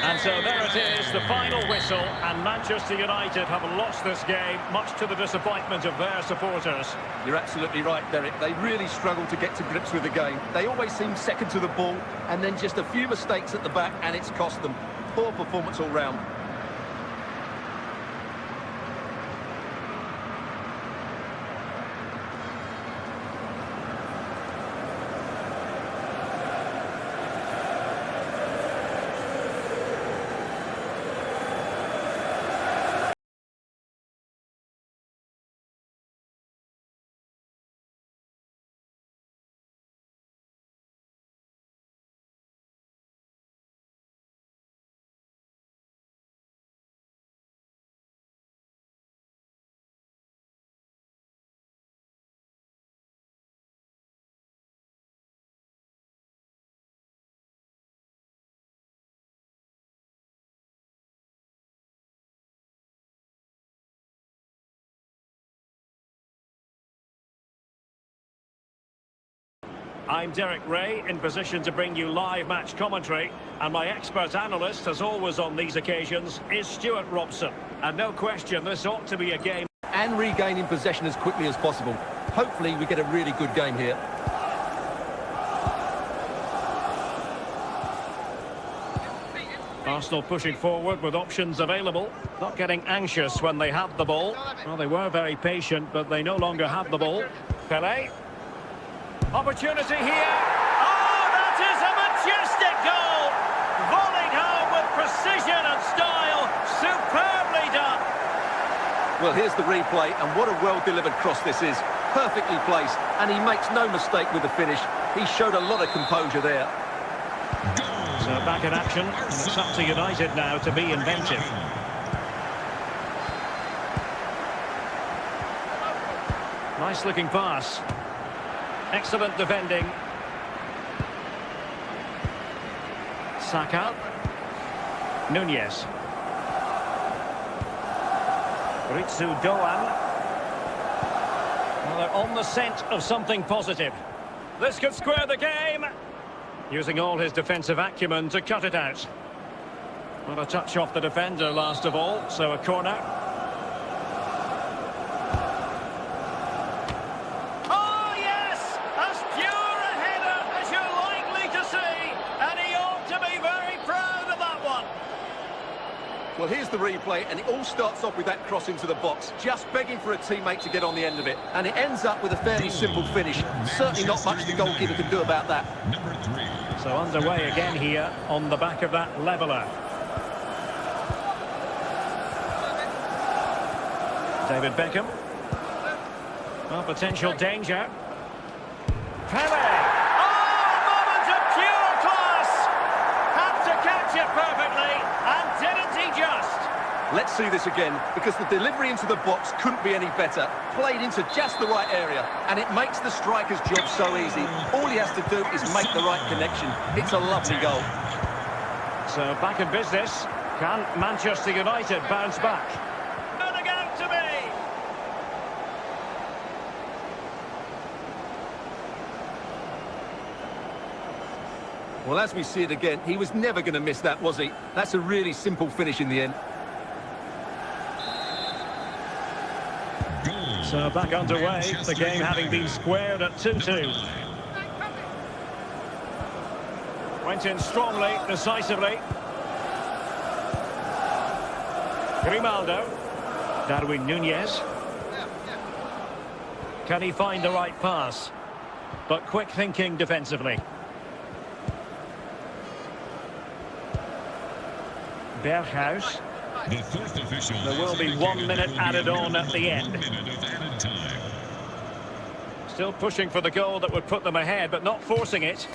And so there it is, the final whistle, and Manchester United have lost this game, much to the disappointment of their supporters. You're absolutely right, Derek. They really struggle to get to grips with the game. They always seem second to the ball, and then just a few mistakes at the back, and it's cost them. Poor performance all round. I'm Derek Ray, in position to bring you live match commentary, and my expert analyst, as always on these occasions, is Stuart Robson. And no question, this ought to be a game. And regaining possession as quickly as possible. Hopefully we get a really good game here. Arsenal pushing forward with options available, not getting anxious when they have the ball. Well, they were very patient, but they no longer have the ball. Pele. Opportunity here. Oh, that is a majestic goal! Volleyed home with precision and style. Superbly done. Well, here's the replay, and what a well-delivered cross this is. Perfectly placed, and he makes no mistake with the finish. He showed a lot of composure there. So back in action, and it's up to United now to be inventive. Nice-looking pass. Excellent defending. Saka. Nunez. Ritsu Doan. Well, they're on the scent of something positive. This could square the game. Using all his defensive acumen to cut it out. Well, a touch off the defender last of all, so a corner. Oh, yes! As pure a header as you're likely to see, and he ought to be very proud of that one. Well, here's the replay, and it all starts off with that cross into the box, just begging for a teammate to get on the end of it. And it ends up with a fairly simple finish. Certainly not much the goalkeeper can do about that. Number 3. So underway again here on the back of that leveller. David Beckham. Well, potential danger. Pele! Oh, a moment of pure class! Had to catch it perfectly, and didn't he just? Let's see this again, because the delivery into the box couldn't be any better. Played into just the right area, and it makes the striker's job so easy. All he has to do is make the right connection. It's a lovely goal. So back in business. Can Manchester United bounce back? Turning out to be! Well, as we see it again, he was never going to miss that, was he? That's a really simple finish in the end. So back underway, the game having been squared at 2-2. Went in strongly, decisively. Grimaldo. Darwin Nunez. Can he find the right pass? But quick thinking defensively. Berghuis. The fourth official There will be 1 minute added on at the end. 1 minute of added time. Still pushing for the goal that would put them ahead, but not forcing it.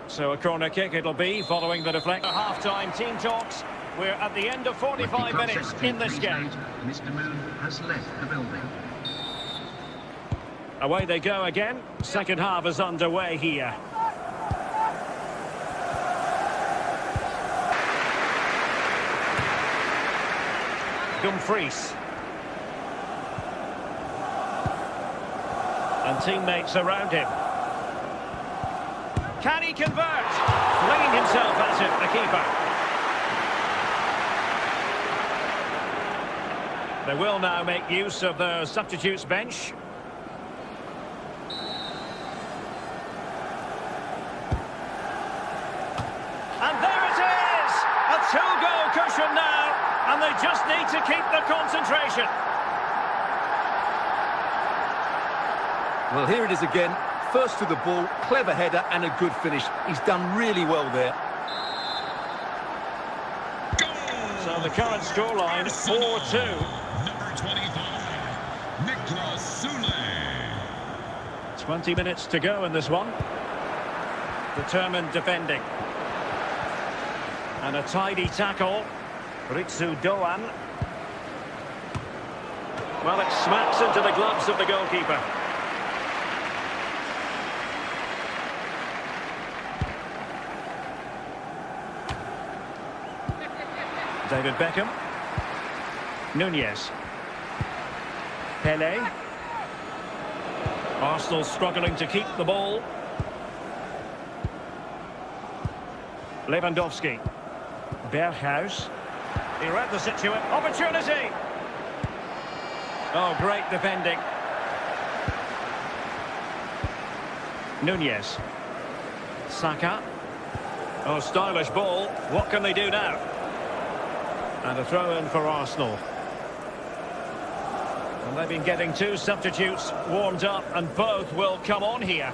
So a corner kick it'll be, following the deflection. Half-time team talks. We're at the end of 45 minutes in this game. Mr. Moon has left the building. Away they go again. Second half is underway here. Dumfries. And teammates around him. Can he convert? Flinging himself at it, the keeper. They will now make use of the substitutes bench. And there it is! A two-goal cushion now, and they just need to keep the concentration. Well, here it is again. First to the ball, clever header and a good finish. He's done really well there. So the current scoreline, 4-2. Number 25, Nicolas Soule. 20 minutes to go in this one. Determined defending. And a tidy tackle. Ritsu Doan. Well, it smacks into the gloves of the goalkeeper. David Beckham. Nunez. Pele. Arsenal struggling to keep the ball. Lewandowski. Berghuis. He read the situation. Opportunity! Oh, great defending. Nunez. Saka. Oh, stylish ball. What can they do now? And a throw-in for Arsenal. And they've been getting two substitutes warmed up, and both will come on here.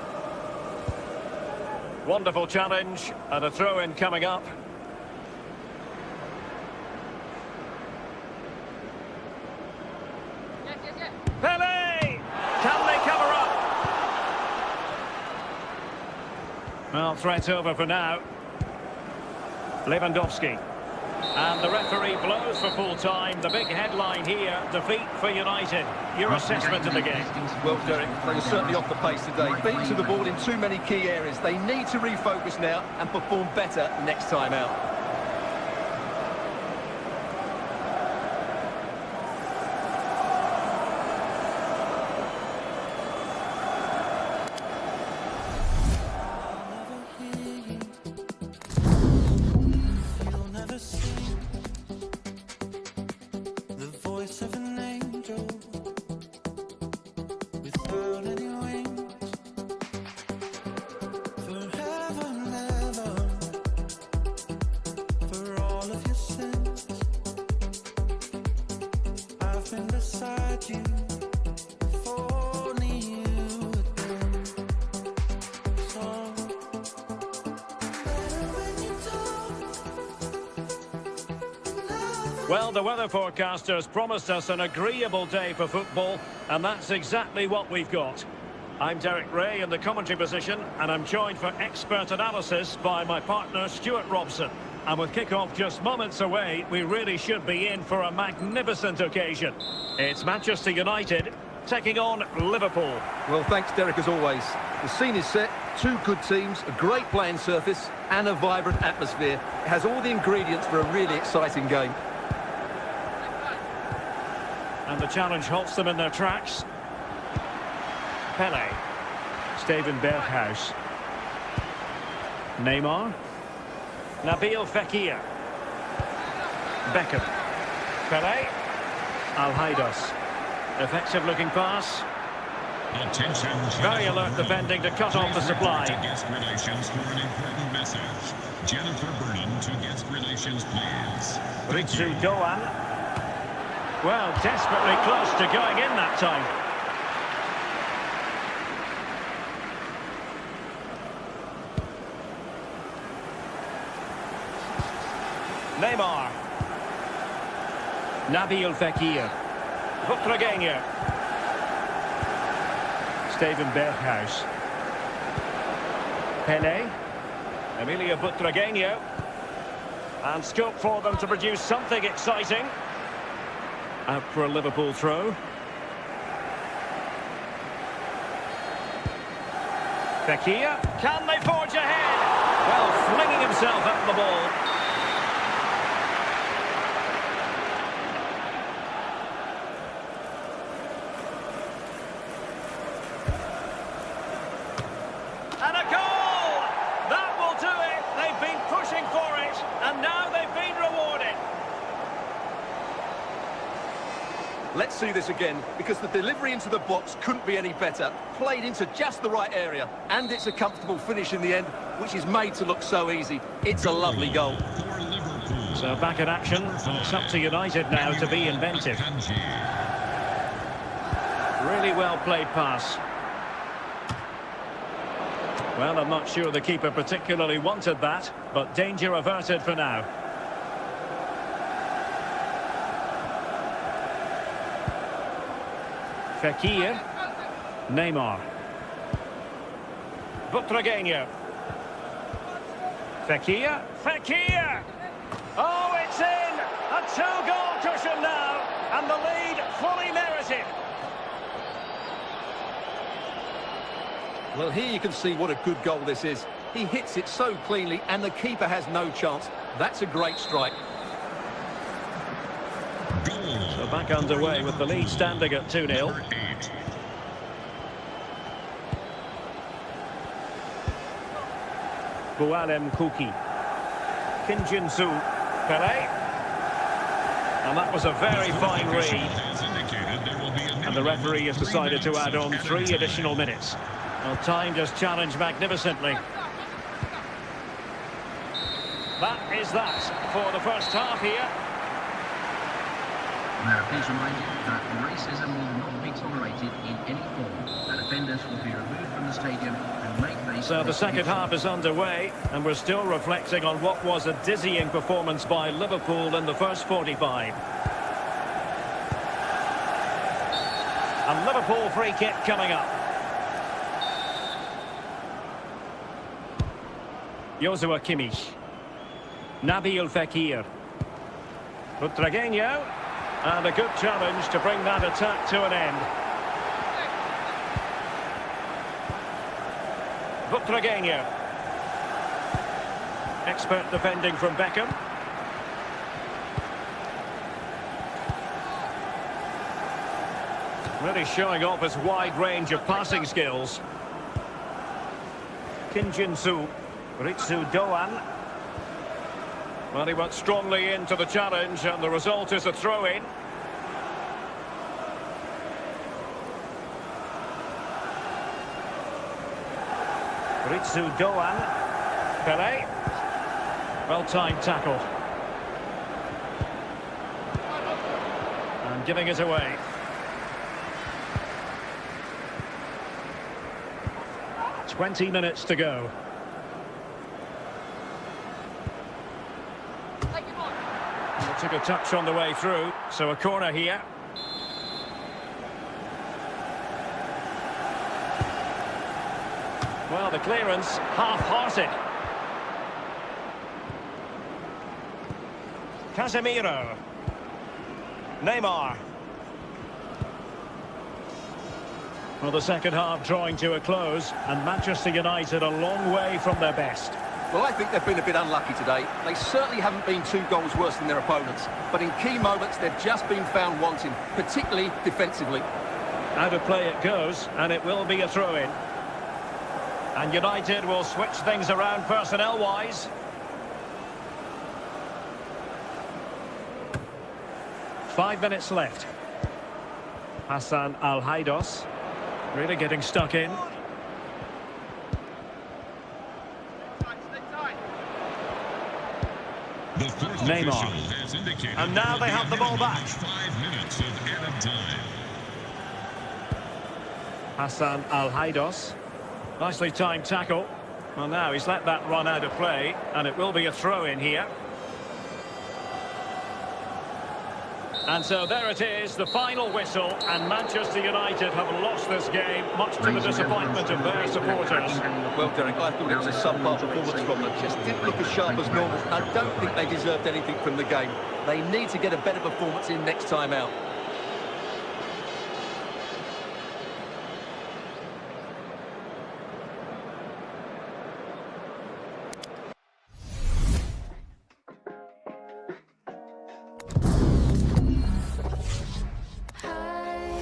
Wonderful challenge, and a throw-in coming up. Pele! Can they cover up? Well, threat over for now. Lewandowski. And the referee blows for full time. The big headline here, defeat for United. Your assessment of the game? Well, Derek, they were certainly off the pace today. Beaten to the ball in too many key areas. They need to refocus now and perform better next time out. Well, the weather forecasters promised us an agreeable day for football, and that's exactly what we've got. I'm Derek Ray in the commentary position, and I'm joined for expert analysis by my partner Stuart Robson. And with kick-off just moments away, we really should be in for a magnificent occasion. It's Manchester United taking on Liverpool. Well, thanks, Derek, as always. The scene is set, two good teams, a great playing surface, and a vibrant atmosphere. It has all the ingredients for a really exciting game. And the challenge halts them in their tracks. Pele. Steven Berghuis. Neymar. Nabil Fekir. Beckham. Pelé. Al-Haidos. Effective looking pass. Attention, Very alert defending to cut off the supply. To guest relations for an important message. Jennifer Burnham to guest relations, please. Ritsu Doan. Well, desperately close to going in that time. Neymar. Nabil Fekir. Butragueño. Steven Berghuis. Pelé. Emilio Butragueño. And scope for them to produce something exciting. Out for a Liverpool throw. Fekir. Can they forge ahead? Well, flinging himself at the ball. And a goal! That will do it. They've been pushing for it, and now they've been rewarded. Let's see this again, because the delivery into the box couldn't be any better. Played into just the right area, and it's a comfortable finish in the end, which is made to look so easy. It's a lovely goal. For Liverpool. So back in action, and it's up to United now to be inventive. Really well played pass. Well, I'm not sure the keeper particularly wanted that, but danger averted for now. Fekir. Neymar. Butragueño. Fekir. Fekir! Oh, it's in! A two-goal cushion now, and the lead fully merited. Well, here you can see what a good goal this is. He hits it so cleanly, and the keeper has no chance. That's a great strike. So back underway with the lead standing at 2-0. Number 8. Bualem Kuki. Kim Jin-soo. Pelé. And that was a very fine read. As indicated, there will be a And the referee has decided to add on 3 additional minutes. Well, timed his challenge magnificently. That is that for the first half here. Now, please remind you that racism will not be tolerated in any form, and offenders will be removed from the stadium and may face... So the second half is underway, and we're still reflecting on what was a dizzying performance by Liverpool in the first 45. And Liverpool free kick coming up. Joshua Kimmich. Nabil Fekir. Butragueño. And a good challenge to bring that attack to an end. Butragueño. Expert defending from Beckham. Really showing off his wide range of passing skills. Kim Jin-soo. Ritsu Doan. Well, he went strongly into the challenge, and the result is a throw-in. Ritsu Doan. Pelé. Well-timed tackle. And giving it away. "20 minutes to go. Took a touch on the way through, so a corner here. Well, the clearance, half-hearted. Casemiro. Neymar. Well, the second half drawing to a close, and Manchester United a long way from their best. Well, I think they've been a bit unlucky today. They certainly haven't been 2 goals worse than their opponents. But in key moments, they've just been found wanting, particularly defensively. Out of play it goes, and it will be a throw-in. And United will switch things around personnel-wise. 5 minutes left. Hassan Al-Haidos really getting stuck in. The fourth Neymar. official has indicated And now they have the ball back. 5 minutes of added time. Hassan Al-Haidos. Nicely timed tackle. Well, now he's let that run out of play, and it will be a throw-in here. And so there it is, the final whistle, and Manchester United have lost this game, much to the disappointment of their supporters. Well, Derek, I thought it was a subpar performance from them. Just didn't look as sharp as normal. I don't think they deserved anything from the game. They need to get a better performance in next time out. Hey,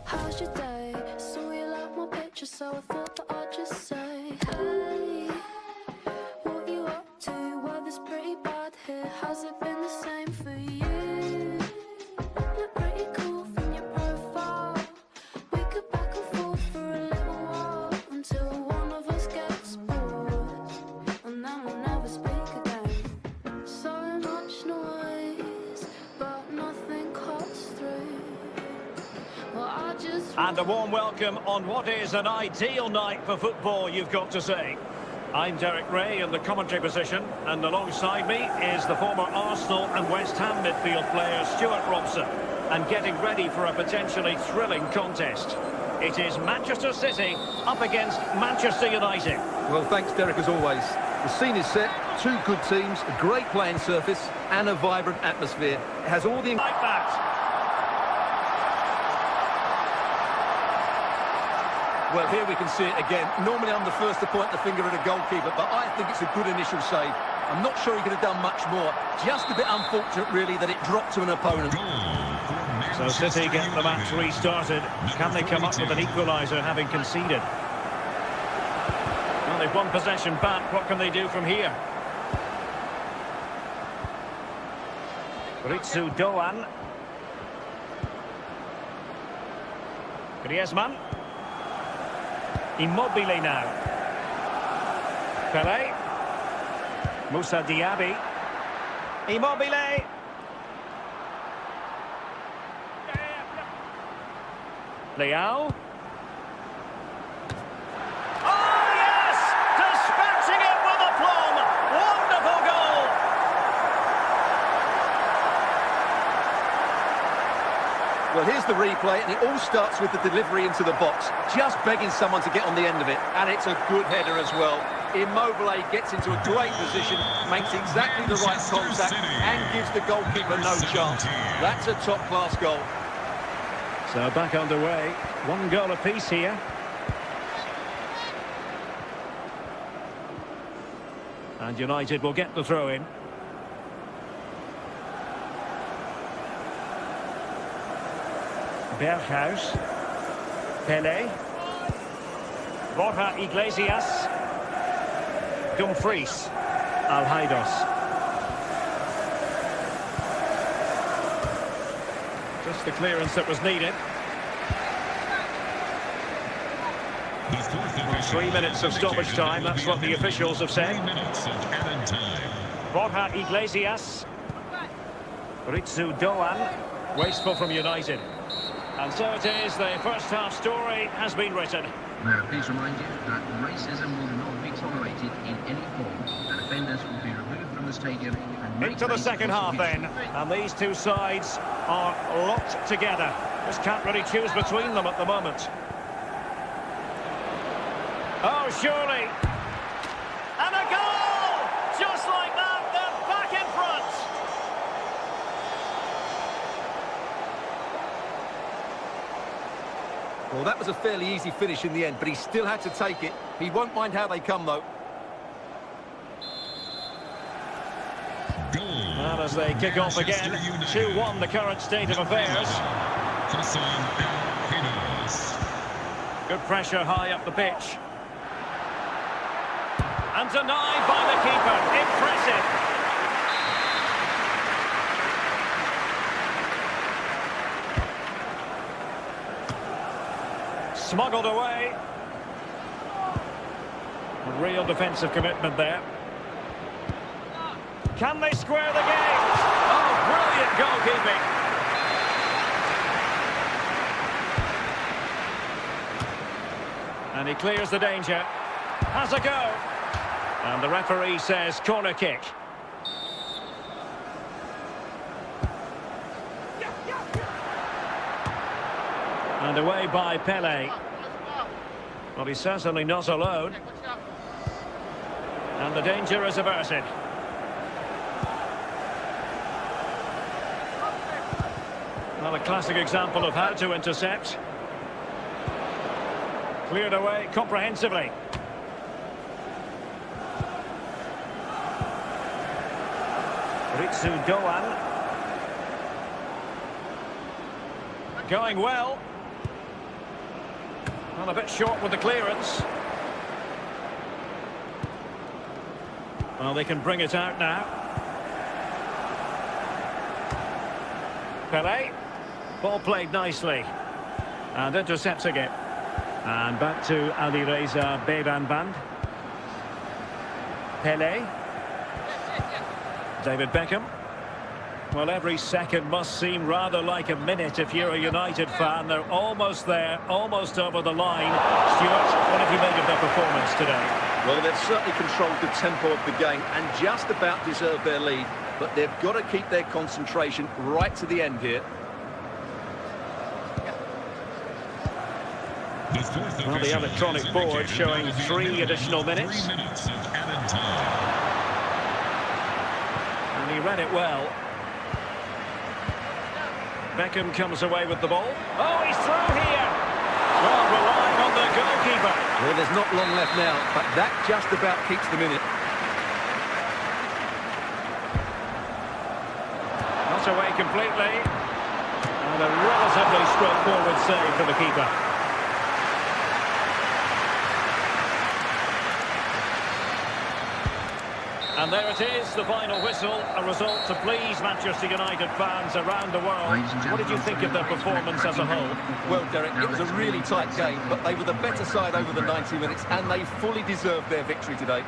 how's your day? Saw you like my picture, so I thought that I'd just say, hey, what you up to? Weather's pretty bad here. Has it been the same for you? Look pretty cool from your profile. We could back and forth for a little while until one of us gets bored, and then we'll never speak again. So much noise, but nothing cuts through. Well, I just And a warm welcome on what is an ideal night for football, you've got to say. I'm Derek Ray in the commentary position, and alongside me is the former Arsenal and West Ham midfield player Stuart Robson, and getting ready for a potentially thrilling contest. It is Manchester City up against Manchester United. Well, thanks, Derek, as always. The scene is set, two good teams, a great playing surface, and a vibrant atmosphere. It has all the... Like that. Well, here we can see it again. Normally I'm the first to point the finger at a goalkeeper, but I think it's a good initial save. I'm not sure he could have done much more. Just a bit unfortunate, really, that it dropped to an opponent. So City get the match restarted. Can they come up with an equaliser having conceded? Well, they've won possession back. What can they do from here? Ritsu Doan. Griezmann. Immobile now. Pelé. Moussa Diaby. Immobile. Leao. Oh, yes! Dispatching it with aplomb. Wonderful goal. Well, here's the replay, and it all starts with the delivery into the box. Just begging someone to get on the end of it, and it's a good header as well. Immobile gets into a great position, makes exactly the right contact, and gives the goalkeeper no chance. That's a top-class goal. So back underway. One goal apiece here. And United will get the throw in. Berghuis. Pelé. Borja Iglesias. Dumfries. Al-Haidos. Just the clearance that was needed. The 3 minutes of stoppage time, that's what the officials have said. 3 minutes of added time. Borja Iglesias. Ritsu Doan. Wasteful from United. And so it is, the first half story has been written. May I please remind you that racism will not be tolerated in any form. The defenders will be removed from the stadium. And Into the second half then. And these two sides are locked together. Just can't really choose between them at the moment. Oh, surely. And a goal! Just like that, they're back in front. Well, that was a fairly easy finish in the end, but he still had to take it. He won't mind how they come, though. Goal. And as they kick off again, 2-1 the current state of affairs. Hassan Al-Haidos. Good pressure high up the pitch. And denied by the keeper. Impressive. Smuggled away. Real defensive commitment there. Can they square the game? Oh, brilliant goalkeeping. And he clears the danger. Has a go. And the referee says corner kick. And away by Pele. Well, he's certainly not alone. And the danger is averted. Well, a classic example of how to intercept. Cleared away comprehensively. Ritsu Doan. Going well. Well, a bit short with the clearance. Well, they can bring it out now. Pele. Ball played nicely. And intercepting it. And back to Alireza Bebanband. Pele. David Beckham. Well, every second must seem rather like a minute if you're a United fan. They're almost there, almost over the line. Stuart, what have you made of their performance today? Well, they've certainly controlled the tempo of the game and just about deserved their lead. But they've got to keep their concentration right to the end here. Well, the electronic board showing 3 additional minutes. 3 minutes of added time. And he read it well. Beckham comes away with the ball. Oh, he's through here. Well, relying on the goalkeeper. Well, there's not long left now, but that just about keeps them in it. Not away completely. And a relatively straightforward save for the keeper. And there it is, the final whistle, a result to please Manchester United fans around the world. What did you think of their performance as a whole? Well, Derek, it was a really tight game, but they were the better side over the 90 minutes, and they fully deserved their victory today.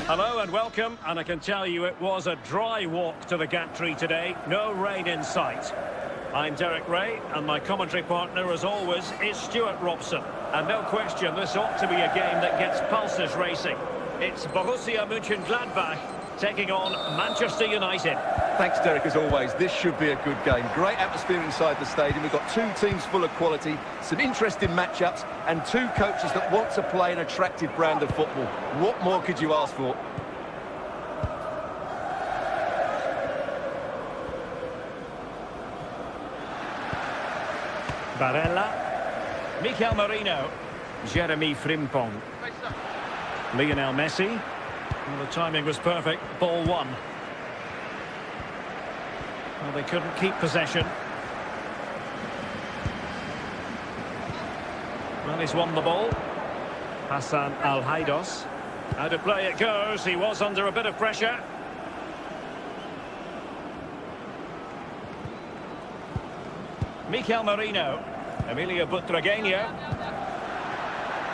Hello and welcome, and I can tell you it was a dry walk to the gantry today, no rain in sight. I'm Derek Ray, and my commentary partner, as always, is Stuart Robson. And no question, this ought to be a game that gets pulses racing. It's Borussia Mönchengladbach taking on Manchester United. Thanks, Derek, as always. This should be a good game. Great atmosphere inside the stadium. We've got 2 teams full of quality, some interesting matchups, and 2 coaches that want to play an attractive brand of football. What more could you ask for? Barella. Mikel Merino. Jeremy Frimpong. Lionel Messi. Well, the timing was perfect. Ball 1. Well, they couldn't keep possession. Well, he's won the ball. Hassan Al-Haidos. Out of play it goes. He was under a bit of pressure. Mikel Merino. Emilio Butragueño.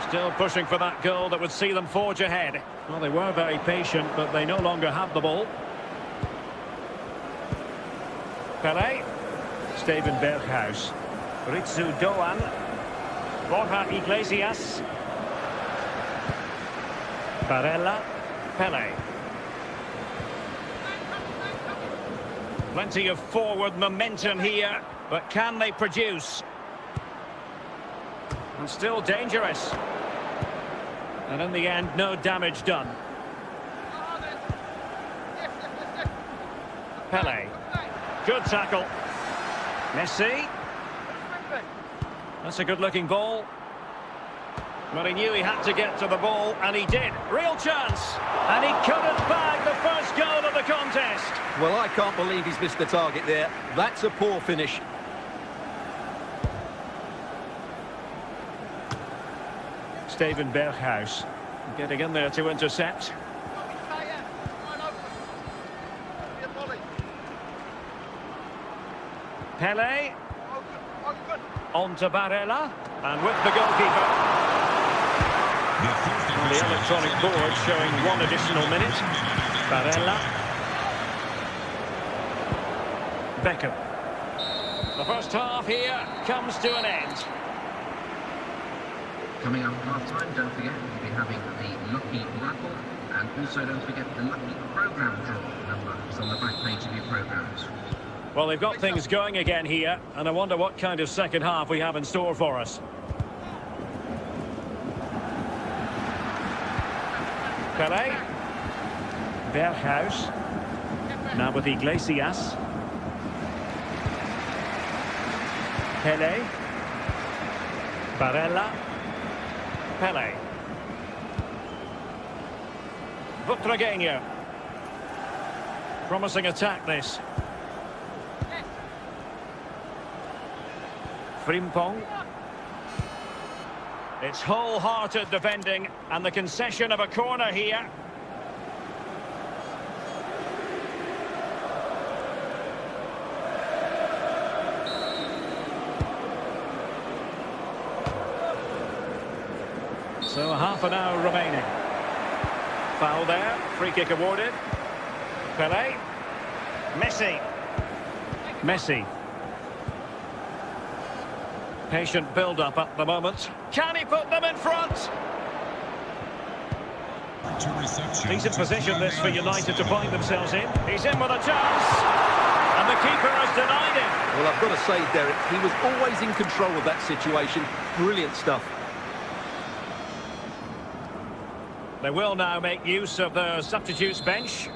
Still pushing for that goal that would see them forge ahead. Well, they were very patient, but they no longer have the ball. Pele. Steven Berghuis. Ritsu Doan. Borja Iglesias. Barella, Pele. Plenty of forward momentum here, but can they produce? And still dangerous. And in the end, no damage done. Pele. Good tackle. Messi. That's a good-looking ball. But he knew he had to get to the ball, and he did. Real chance. And he couldn't bag the first goal of the contest. Well, I can't believe he's missed the target there. That's a poor finish. Steven Berghuis getting in there to intercept. Pele. On to Barella. And with the goalkeeper. The electronic board showing one additional minute. Barella. Beckham. The first half here comes to an end. Coming up half-time, don't forget we'll be having the lucky raffle, and also don't forget the lucky programme draw number is on the back page of your programmes. Well, they've got things going again here, and I wonder what kind of second half we have in store for us. Pele. Berghuis. Now with Iglesias. Pele. Barella. Pele. Butragueño. Promising attack this. Frimpong. It's wholehearted defending, and the concession of a corner here. So half an hour remaining. Foul there, free kick awarded. Pele. Messi. Messi. Patient build-up at the moment. Can he put them in front? He's in position this for United to find themselves in. He's in with a chance. And the keeper has denied him. Well, I've got to say, Derek, he was always in control of that situation. Brilliant stuff. They will now make use of the substitutes bench.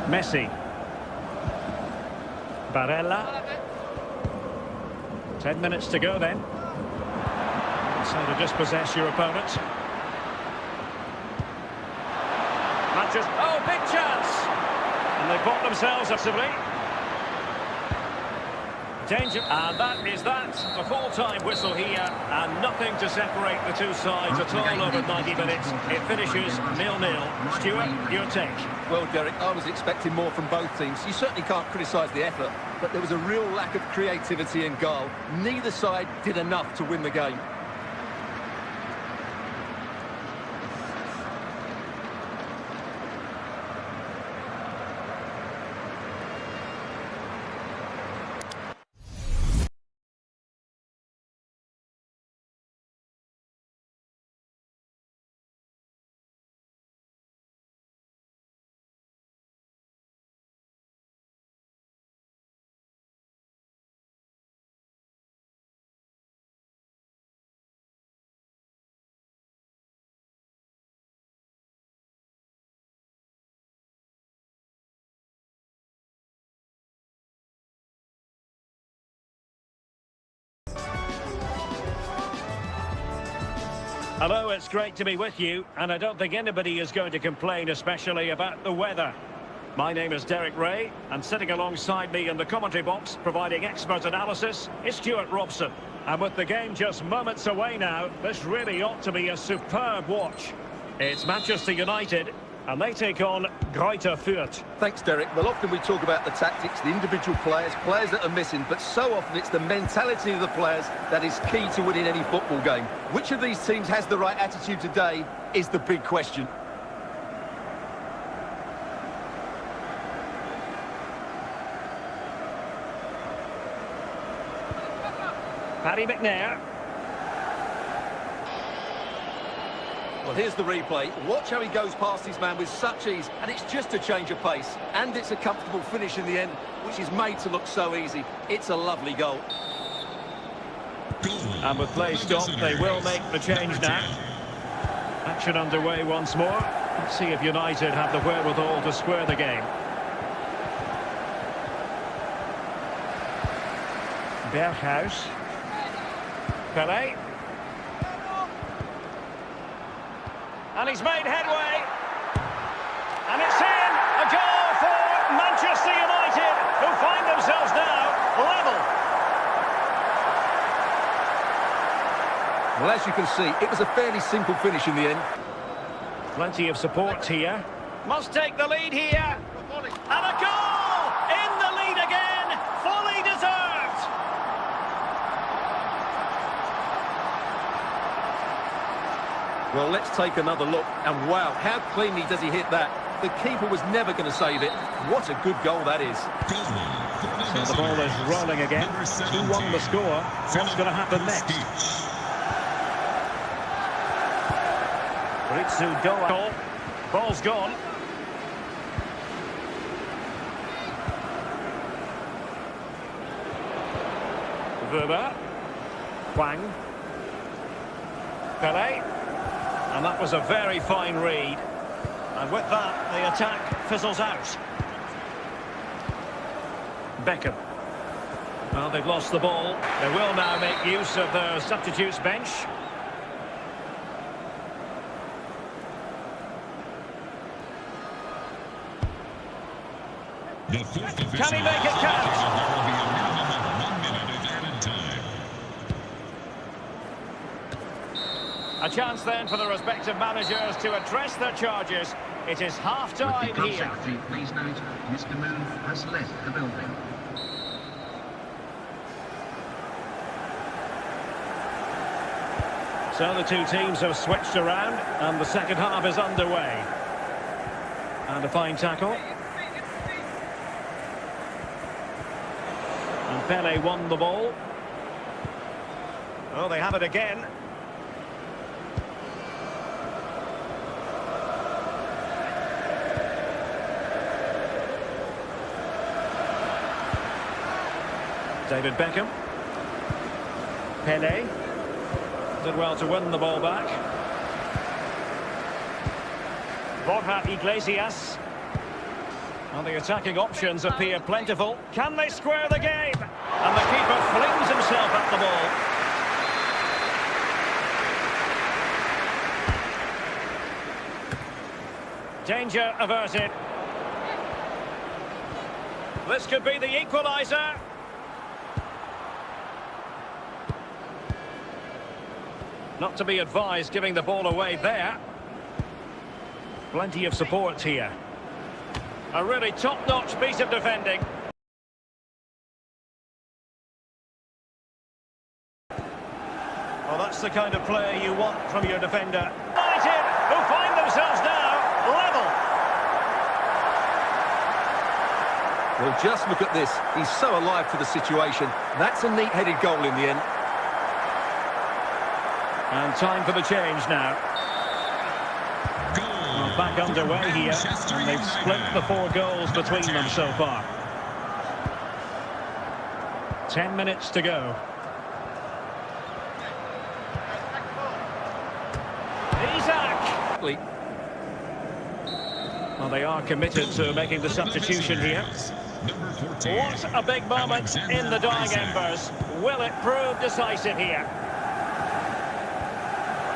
Messi. Barella. 10 minutes to go then. So to dispossess your opponent. Matches. Oh, big chance! And they've bought themselves possibly. Danger. And that is that. A full-time whistle here. And nothing to separate the two sides at all over 90 minutes. It finishes 0-0. Stuart, your take. Well, Derek, I was expecting more from both teams. You certainly can't criticise the effort, but there was a real lack of creativity and goal. Neither side did enough to win the game. Hello, it's great to be with you, and I don't think anybody is going to complain, especially about the weather. My name is Derek Ray, and sitting alongside me in the commentary box, providing expert analysis, is Stuart Robson. And with the game just moments away now, this really ought to be a superb watch. It's Manchester United And they take on H2H. Thanks, Derek. Well, often we talk about the tactics, the individual players that are missing, but so often it's the mentality of the players that is key to winning any football game. Which of these teams has the right attitude today is the big question. Paddy McNair. Well, here's the replay. Watch how he goes past his man with such ease, and it's just a change of pace. And it's a comfortable finish in the end, which is made to look so easy. It's a lovely goal. And with play stopped, they will make the change now. Action underway once more. Let's see if United have the wherewithal to square the game. Berghuis. Pelé. And he's made headway. And it's in. A goal for Manchester United, who find themselves now level. Well, as you can see, it was a fairly simple finish in the end. Plenty of support here. Must take the lead here. And a goal! In the lead again. Fully deserved. Well, let's take another look. And wow, how cleanly does he hit that? The keeper was never going to save it. What a good goal that is. So the ball is rolling again. 2-1 the score. What's going to happen next? Ritsu-Doa. Ball's gone. Weber. Hwang. Pelé. And that was a very fine read. And with that, the attack fizzles out. Beckham. Well, they've lost the ball. They will now make use of their substitutes bench. Can he make it count? There will be a minimum of 1 minute of added time. A chance then for the respective managers to address their charges. It is half-time Club here. Secretary, please note, Mr. Moon has left the building. So the two teams have switched around and the second half is underway. And a fine tackle. And Pelé won the ball. Oh, they have it again. David Beckham. Pelé. Did well to win the ball back. Borja Iglesias. Well, the attacking options appear plentiful. Can they square the game? And the keeper flings himself at the ball. Danger averted. This could be the equaliser. Not to be advised giving the ball away there. Plenty of support here. A really top-notch piece of defending. Well, that's the kind of player you want from your defender. United, who find themselves now level. Well, just look at this. He's so alive to the situation. That's a neat-headed goal in the end. And time for the change now. Well, back underway here, and they've split the 4 goals between them so far. 10 minutes to go. Isaac! Well, they are committed to making the substitution here. What a big moment in the dying embers. Will it prove decisive here?